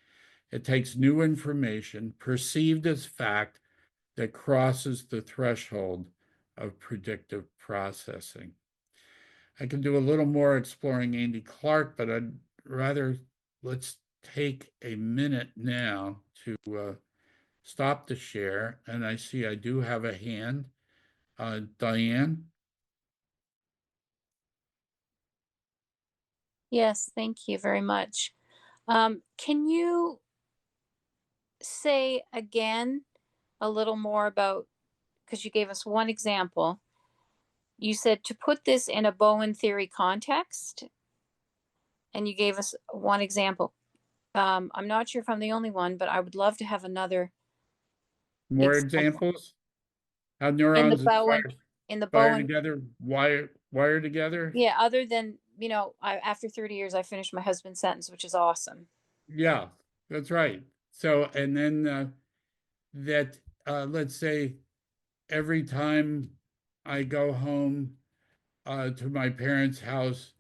It takes new information perceived as fact that crosses the threshold of predictive processing. I can do a little more exploring Andy Clark, but I'd rather let's take a minute now to stop the share. And I see I do have a hand. Diane? Yes, thank you very much. Can you say again a little more about, because you gave us one example. You said to put this in a Bowen theory context, and you gave us one example. I'm not sure if I'm the only one, but I would love to have another More example. examples? How neurons Bowen, fire together, wire together? Yeah, other than, after 30 years, I finished my husband's sentence, which is awesome. Yeah, that's right. So, and then let's say every time I go home to my parents' house.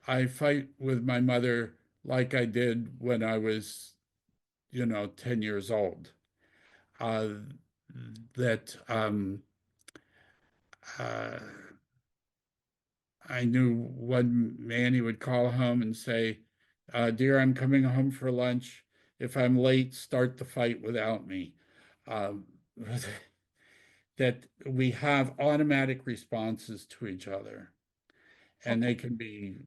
I fight with my mother like I did when I was, 10 years old. Uh, that uh, I knew one man, he would call home and say, "Dear, I'm coming home for lunch. If I'm late, start the fight without me." Um, that we have automatic responses to each other, and they can be,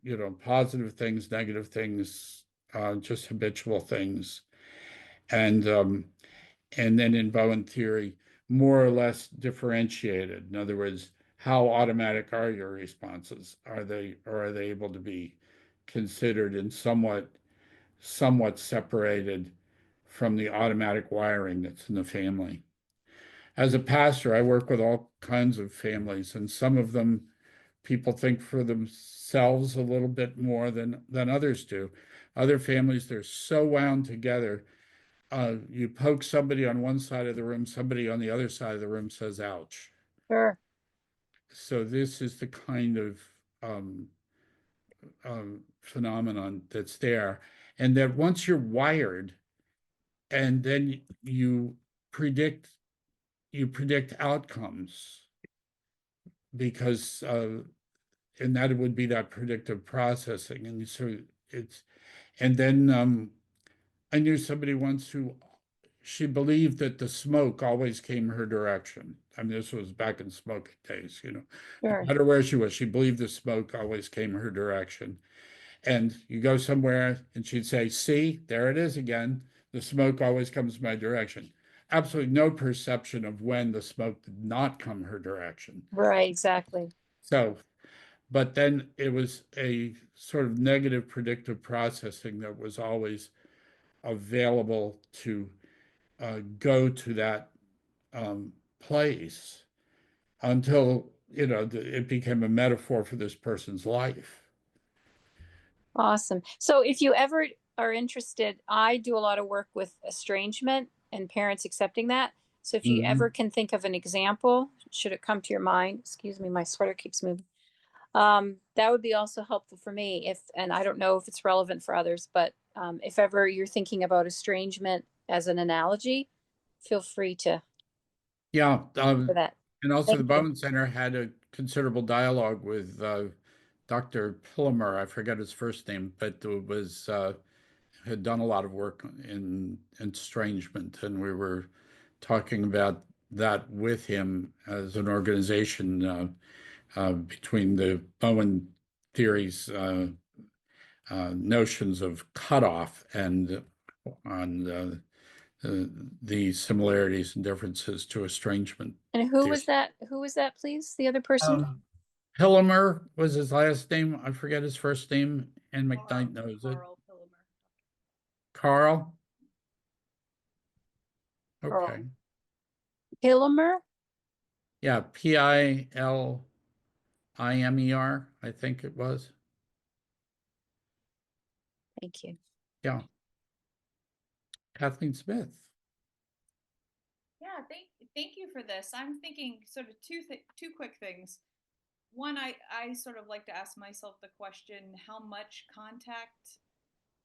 positive things, negative things, just habitual things. And then in Bowen theory, more or less differentiated. In other words, how automatic are your responses? Are they able to be considered and somewhat separated from the automatic wiring that's in the family? As a pastor, I work with all kinds of families, and some of them people think for themselves a little bit more than others do. Other families, they're so wound together. You poke somebody on one side of the room, somebody on the other side of the room says, "Ouch." Sure. So this is the kind of um, phenomenon that's there, and that once you're wired, and then predict you predict outcomes because and that would be that predictive processing. And so and then I knew somebody once who she believed that the smoke always came her direction. I mean, this was back in smoking days, no Sure. matter where she believed the smoke always came her direction. And you go somewhere and she'd say, "See, there it is again. The smoke always comes my direction." Absolutely no perception of when the smoke did not come her direction. Right, exactly. So, but then it was a sort of negative predictive processing that was always available to go to that place until, it became a metaphor for this person's life. Awesome. So if you ever are interested, I do a lot of work with estrangement and parents accepting that. So if you ever can think of an example, should it come to your mind, excuse me, my sweater keeps moving. That would be also helpful for me and I don't know if it's relevant for others, but if ever you're thinking about estrangement as an analogy, feel free to Yeah. for that. And also Thank the you. Bowen Center had a considerable dialogue with Dr. Pillemer. I forget his first name, but it was had done a lot of work in estrangement, and we were talking about that with him as an organization between the Bowen theories notions of cutoff and on the similarities and differences to estrangement. And who was that? Who was that, please? The other person? Pillemer was his last name. I forget his first name, and McKnight knows it. Carl? Okay. Pillemer? Yeah, Pilimer, I think it was. Thank you. Yeah. Kathleen Smith. Yeah, thank you for this. I'm thinking sort of two quick things. One, I sort of like to ask myself the question, how much contact?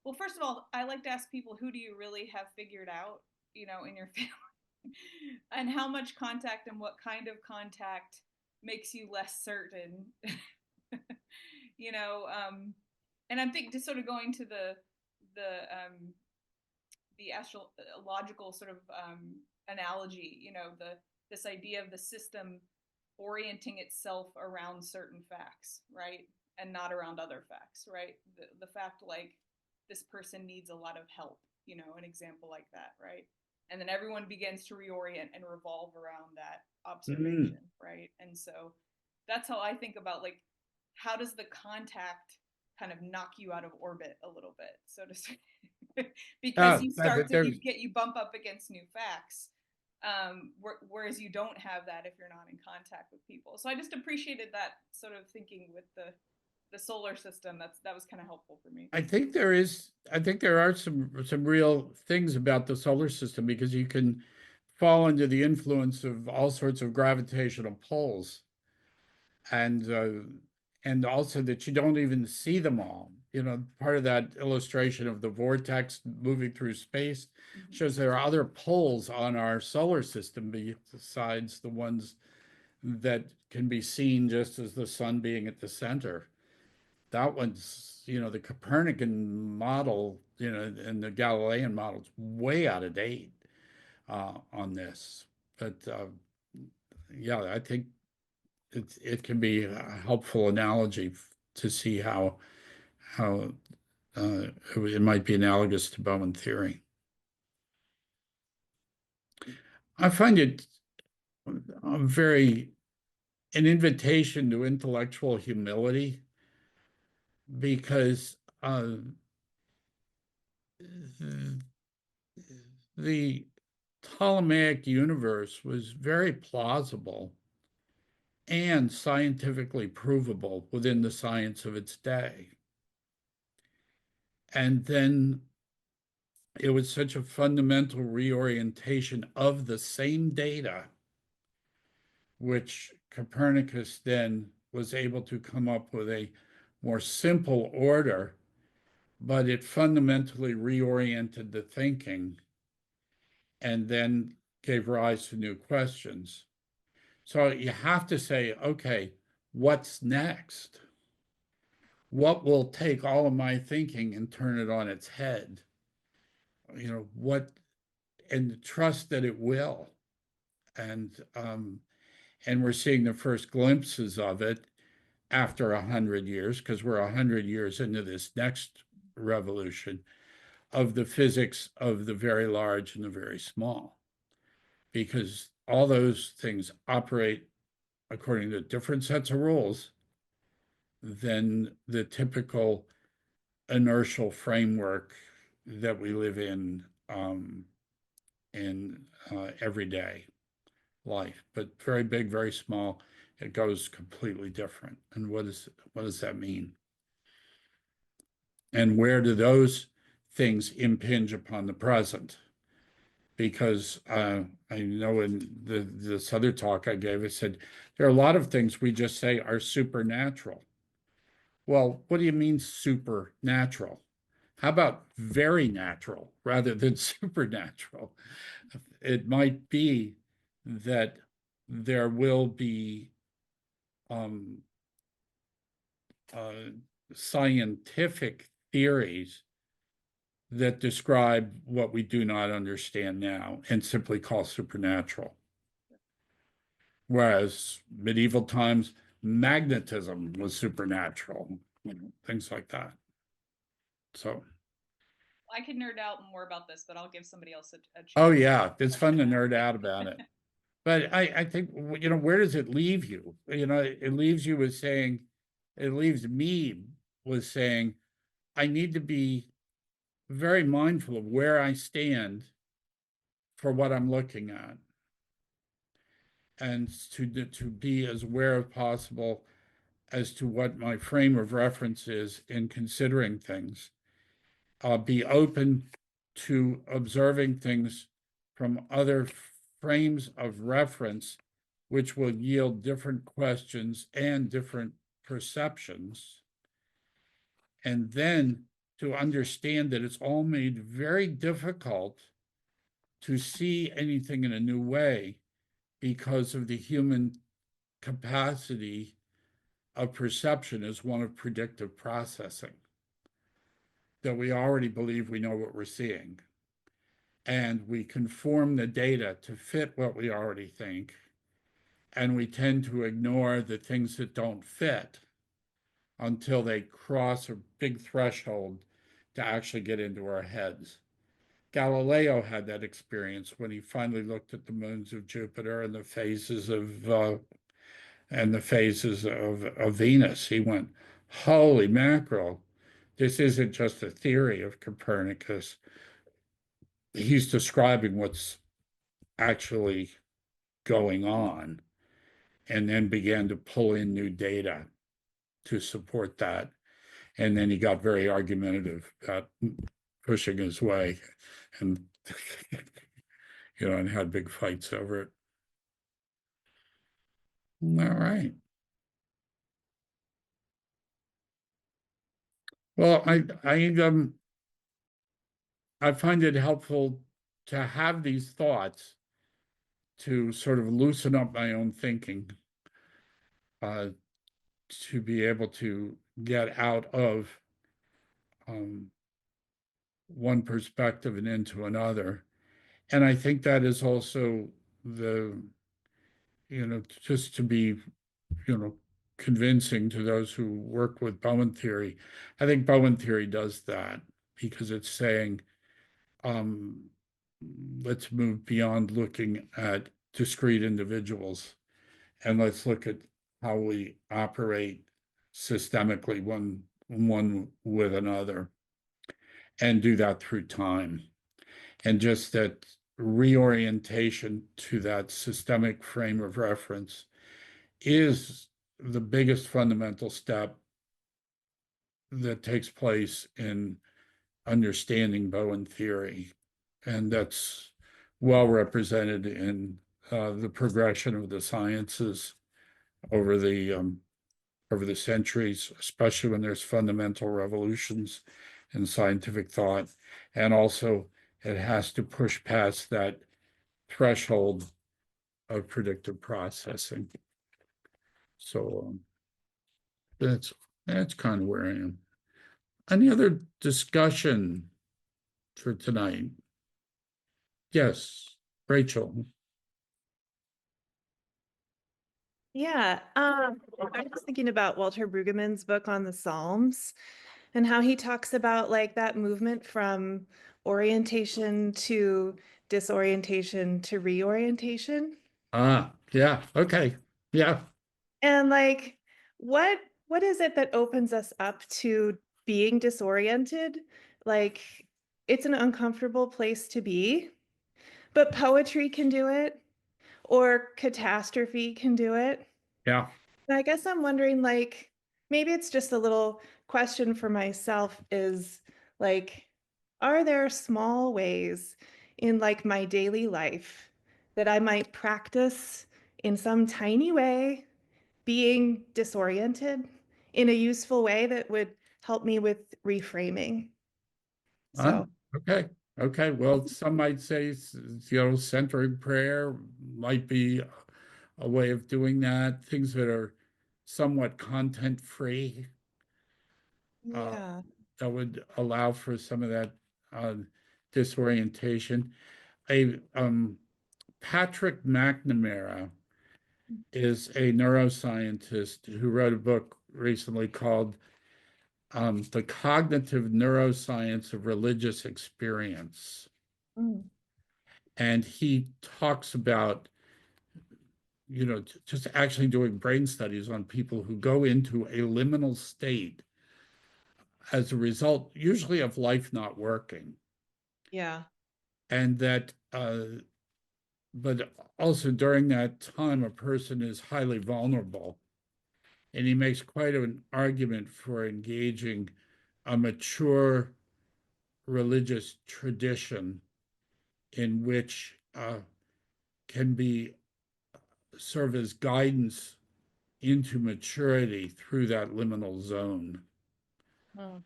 Well, first of all, I like to ask people, who do you really have figured out, in your family? And how much contact and what kind of contact makes you less certain? And I'm thinking, just sort of going to the astrological sort of analogy, this idea of the system orienting itself around certain facts, right? And not around other facts, right? The fact like this person needs a lot of help, an example like that, right? And then everyone begins to reorient and revolve around that observation, right? And so that's how I think about, like, how does the contact kind of knock you out of orbit a little bit, so to speak? Because you bump up against new facts, whereas you don't have that if you're not in contact with people. So I just appreciated that sort of thinking with the solar system. That was kind of helpful for me. I think there are some real things about the solar system, because you can fall under the influence of all sorts of gravitational pulls. and also that you don't even see them all. You know, part of that illustration of the vortex moving through space shows there are other poles on our solar system besides the ones that can be seen just as the sun being at the center. That one's, you know, the Copernican model, you know, and the Galilean model's way out of date on this. But yeah, I think it can be a helpful analogy to see how it might be analogous to Bowen theory. I find it an invitation to intellectual humility, because the Ptolemaic universe was very plausible and scientifically provable within the science of its day. And then it was such a fundamental reorientation of the same data, which Copernicus then was able to come up with a more simple order, but it fundamentally reoriented the thinking and then gave rise to new questions. So you have to say, okay, what's next? What will take all of my thinking and turn it on its head? You know, and trust that it will. And we're seeing the first glimpses of it after 100 years, because we're 100 years into this next revolution of the physics of the very large and the very small, because all those things operate according to different sets of rules than the typical inertial framework that we live in everyday life. But very big, very small, it goes completely different. And what does that mean? And where do those things impinge upon the present? Because I know in this other talk I gave, I said, there are a lot of things we just say are supernatural. Well, what do you mean supernatural? How about very natural rather than supernatural? It might be that there will be scientific theories that describe what we do not understand now and simply call supernatural. Whereas medieval times, magnetism was supernatural, you know, things like that. So I could nerd out more about this, but I'll give somebody else a chance. oh yeah, it's fun to nerd out about it. But I think, you know, where does it leave you? You know, it leaves you with saying, it leaves me with saying, I need to be very mindful of where I stand for what I'm looking at, and to be as aware as possible as to what my frame of reference is in considering things. Be open to observing things from other frames of reference, which will yield different questions and different perceptions. And then to understand that it's all made very difficult to see anything in a new way because of the human capacity of perception as one of predictive processing, that we already believe we know what we're seeing. And we conform the data to fit what we already think. And we tend to ignore the things that don't fit until they cross a big threshold to actually get into our heads. Galileo had that experience when he finally looked at the moons of Jupiter and the phases of Venus. He went, holy mackerel, this isn't just a theory of Copernicus. He's describing what's actually going on, and then began to pull in new data to support that. And then he got very argumentative about pushing his way, and you know, and had big fights over it. All right. Well, I find it helpful to have these thoughts to sort of loosen up my own thinking, to be able to get out of one perspective and into another. And I think that is also just to be, convincing to those who work with Bowen Theory. I think Bowen Theory does that because it's saying, let's move beyond looking at discrete individuals and let's look at how we operate systemically one with another, and do that through time. And just that reorientation to that systemic frame of reference is the biggest fundamental step that takes place in understanding Bowen theory. And that's well represented in the progression of the sciences over the centuries, especially when there's fundamental revolutions in scientific thought. And also, it has to push past that threshold of predictive processing. So that's kind of where I am. Any other discussion for tonight? Yes, Rachel. Yeah, I was thinking about Walter Brueggemann's book on the Psalms and how he talks about like that movement from orientation to disorientation to reorientation. Yeah, okay. Yeah. And like what is it that opens us up to being disoriented? Like it's an uncomfortable place to be, but poetry can do it, or catastrophe can do it. Yeah. And I guess I'm wondering, like, maybe it's just a little question for myself is like, are there small ways in like my daily life that I might practice in some tiny way being disoriented in a useful way that would help me with reframing? So, Okay. Okay. Well, some might say, centering prayer might be a way of doing that. Things that are somewhat content free, yeah. that would allow for some of that disorientation. Patrick McNamara is a neuroscientist who wrote a book recently called The Cognitive Neuroscience of Religious Experience. Mm. And he talks about, just actually doing brain studies on people who go into a liminal state as a result, usually of life not working. Yeah. And that, but also during that time, a person is highly vulnerable. And he makes quite an argument for engaging a mature religious tradition in which can be serve as guidance into maturity through that liminal zone. Mm.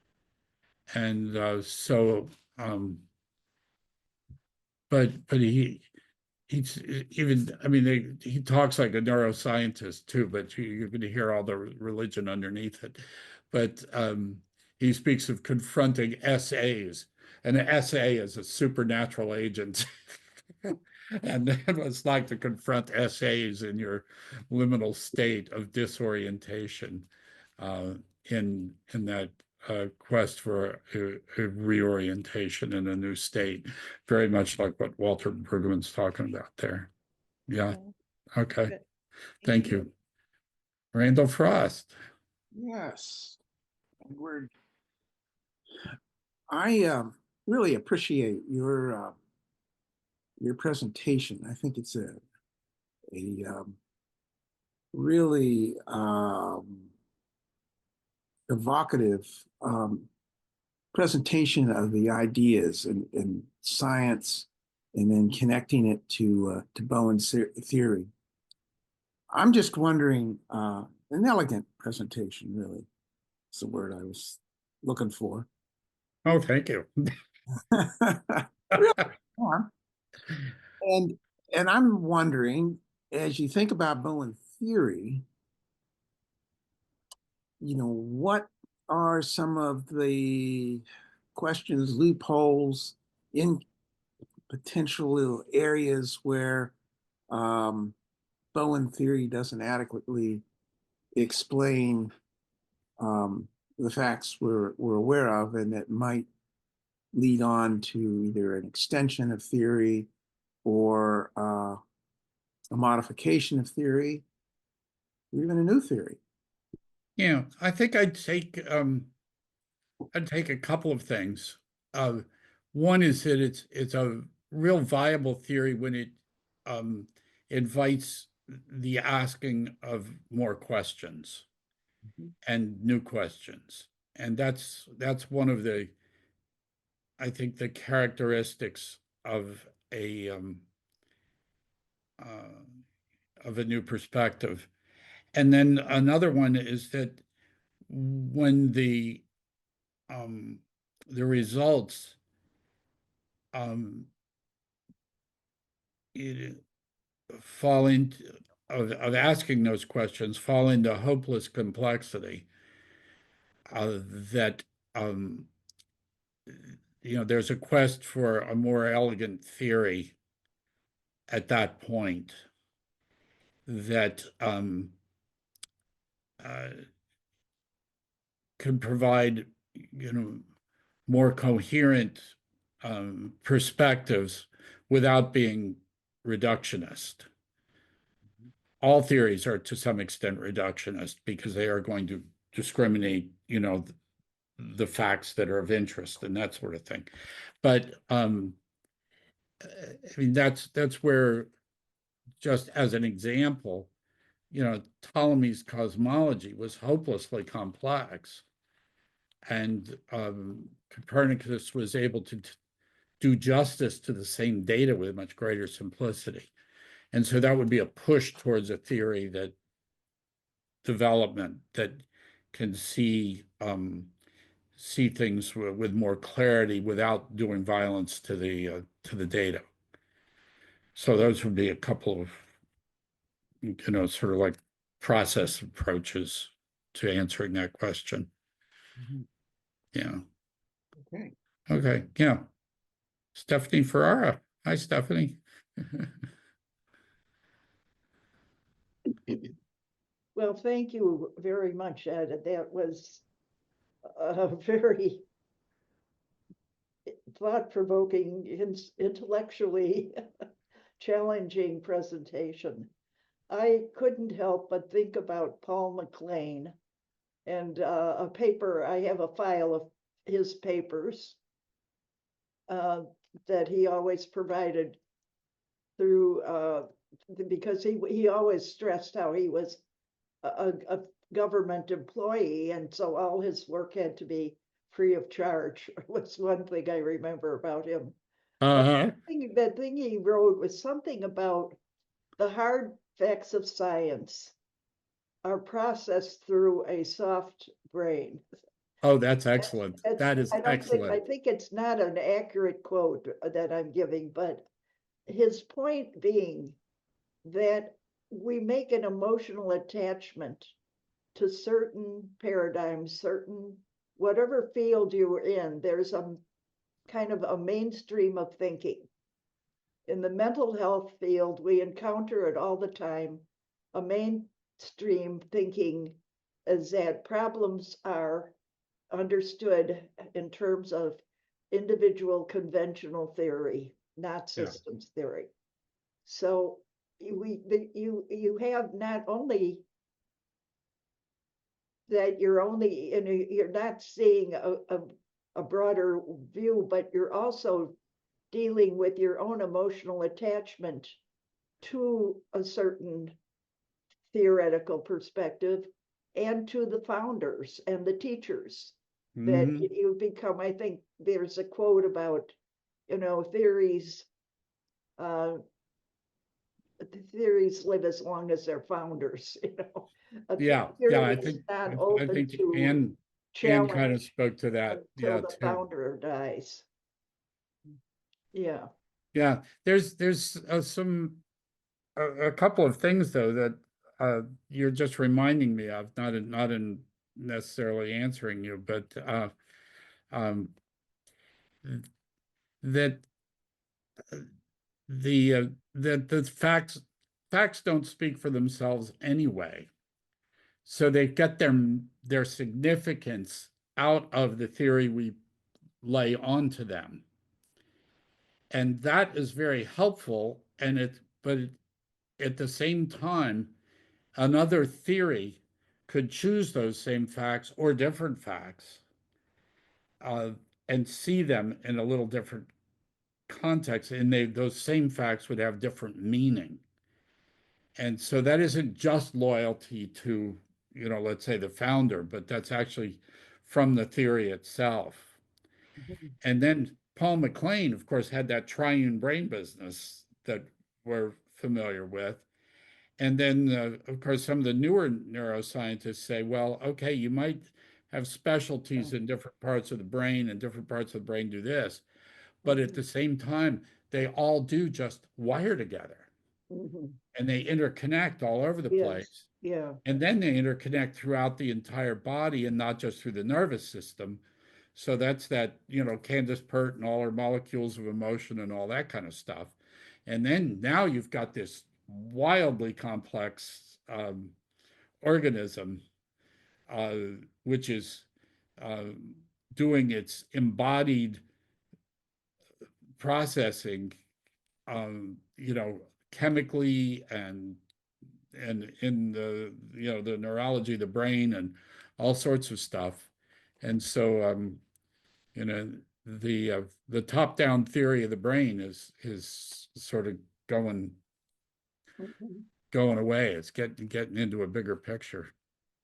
And but he's even, I mean, he talks like a neuroscientist too, but you're going to hear all the religion underneath it. But he speaks of confronting SAs, and an SA is a supernatural agent. And then it's like to confront SAs in your liminal state of disorientation in that quest for a reorientation in a new state, very much like what Walter Brueggemann's talking about there. Yeah. Okay. Good. Thank you. Randall Frost. Yes, Edward. I really appreciate your presentation. I think it's a really evocative presentation of the ideas in science, and then connecting it to Bowen theory. I'm just wondering, an elegant presentation, really. It's the word I was looking for. Oh, thank you. Yeah. And I'm wondering, as you think about Bowen theory, what are some of the questions, loopholes in potential little areas where Bowen theory doesn't adequately explain the facts we're aware of, and that might lead on to either an extension of theory or a modification of theory, or even a new theory. Yeah, I think I'd take a couple of things. One is that it's a real viable theory when it invites the asking of more questions and new questions. And that's one of the, I think, the characteristics of a new perspective. And then another one is that when the results it fall into of asking those questions fall into hopeless complexity, that there's a quest for a more elegant theory at that point that can provide more coherent perspectives without being reductionist. All theories are to some extent reductionist because they are going to discriminate, the facts that are of interest and that sort of thing. But I mean, that's where, just as an example, Ptolemy's cosmology was hopelessly complex, and Copernicus was able to do justice to the same data with much greater simplicity. And so that would be a push towards a theory that development that can see things with more clarity without doing violence to the data. So those would be a couple of sort of like process approaches to answering that question. Yeah. Okay. Yeah. Stephanie Ferrara. Hi, Stephanie. Well, thank you very much, Ed. That was a very thought-provoking, intellectually challenging presentation. I couldn't help but think about Paul MacLean and a paper. I have a file of his papers that he always provided through, because he always stressed how he was a government employee, and so all his work had to be free of charge. Was one thing I remember about him. That thing he wrote was something about the hard facts of science are processed through a soft brain. Oh, that's excellent. That is I excellent. think it's not an accurate quote that I'm giving, but his point being that we make an emotional attachment to certain paradigms, certain, whatever field you're in, there's a kind of a mainstream of thinking. In the mental health field, we encounter it all the time. A mainstream thinking is that problems are understood in terms of individual conventional theory, not systems theory. So you have not only that you're not seeing a broader view, but you're also dealing with your own emotional attachment to a certain theoretical perspective and to the founders and the teachers that you become. I think there's a quote about, theories live as long as their founders, Yeah, I think not open to Anne kind of challenge spoke to that. until Yeah, the too. founder dies. Yeah. Yeah, there's a couple of things though that you're just reminding me of, not in necessarily answering you, but um, that the facts don't speak for themselves anyway. So they get their significance out of the theory we lay onto them. And that is very helpful. But at the same time, another theory could choose those same facts or different facts uh, and see them in a little different context, and those same facts would have different meaning. And so that isn't just loyalty to, let's say the founder, but that's actually from the theory itself. And then Paul MacLean, of course, had that triune brain business that we're familiar with. And then, of course, some of the newer neuroscientists say, well, okay, you might have specialties in different parts of the brain, and different parts of the brain do this. But at the same time, they all do just wire together. And they interconnect all over the place. Yeah. And then they interconnect throughout the entire body and not just through the nervous system. So that's that, Candace Pert and all her molecules of emotion and all that kind of stuff. And then now you've got this wildly complex organism, which is doing its embodied processing, chemically and in the neurology of the brain and all sorts of stuff. And so the top-down theory of the brain is sort of going away. It's getting into a bigger picture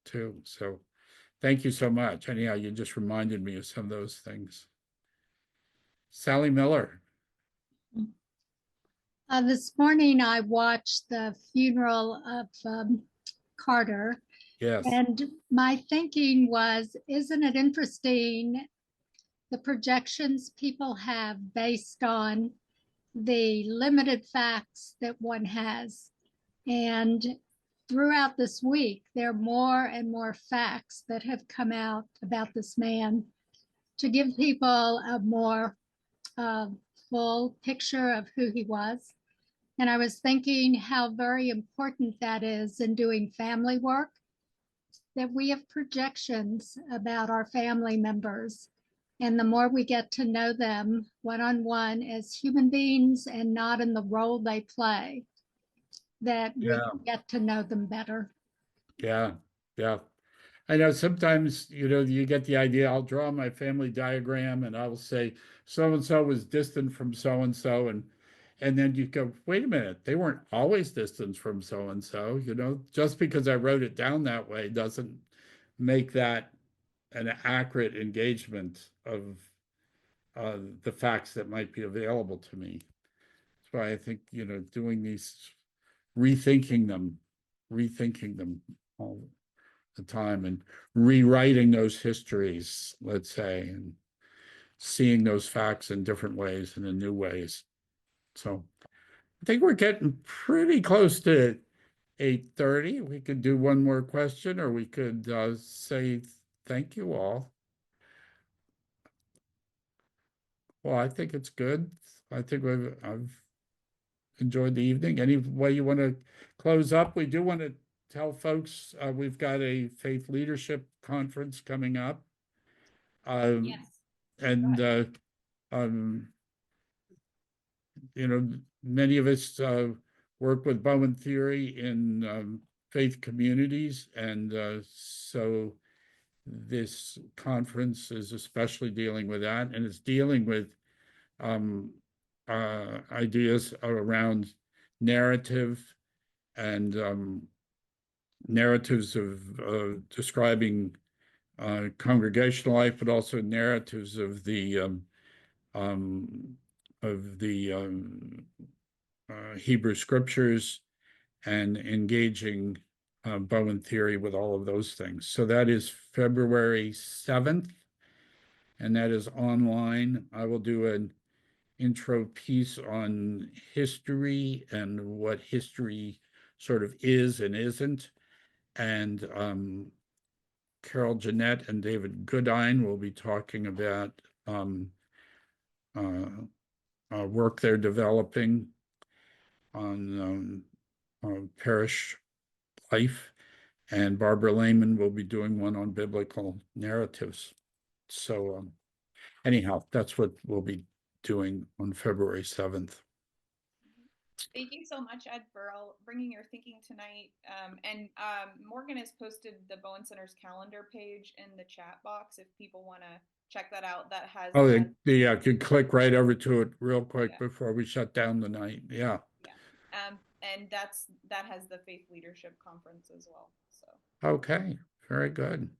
too. So thank you so much. Anyhow, you just reminded me of some of those things. Sally Miller. This morning I watched the funeral of Carter. Yes. And my thinking was, isn't it interesting the projections people have based on the limited facts that one has? And throughout this week, there are more and more facts that have come out about this man to give people a more full picture of who he was. And I was thinking how very important that is in doing family work, that we have projections about our family members. And the more we get to know them one-on-one as human beings and not in the role they play, that we get to know them better. Yeah, yeah. I know sometimes, you get the idea, I'll draw my family diagram and I'll say so-and-so was distant from so-and-so. And then you go, wait a minute, they weren't always distant from so-and-so, just because I wrote it down that way doesn't make that an accurate engagement of the facts that might be available to me. That's why I think, doing these, rethinking them all the time and rewriting those histories, let's say, and seeing those facts in different ways and in new ways. So I think we're getting pretty close to 8:30. We could do one more question, or we could say thank you all. Well, I think it's good. I think I've enjoyed the evening. Any way you want to close up? We do want to tell folks we've got a faith leadership conference coming up. Yes. And many of us work with Bowen Theory in faith communities, and so this conference is especially dealing with that, and it's dealing with ideas around narrative and narratives of describing congregational life, but also narratives of the Hebrew scriptures, and engaging Bowen Theory with all of those things. So that is February 7th, and that is online. I will do an intro piece on history and what history sort of is and isn't. And Carol Jeanette and David Goodine will be talking about work they're developing on parish life. And Barbara Lehman will be doing one on biblical narratives. So anyhow, that's what we'll be doing on February 7th. Thank you so much, Ed, for bringing your thinking tonight. And Morgan has posted the Bowen Center's calendar page in the chat box if people want to check that out. That has yeah, could click right over to it real quick before we shut down the night. Yeah. And that has the Faith Leadership Conference as well. So okay, very good.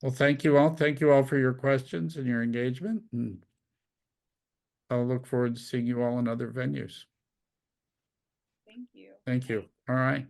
Well, thank you all. Thank you all for your questions and your engagement. And I'll look forward to seeing you all in other venues. thank you. Thank you. All right.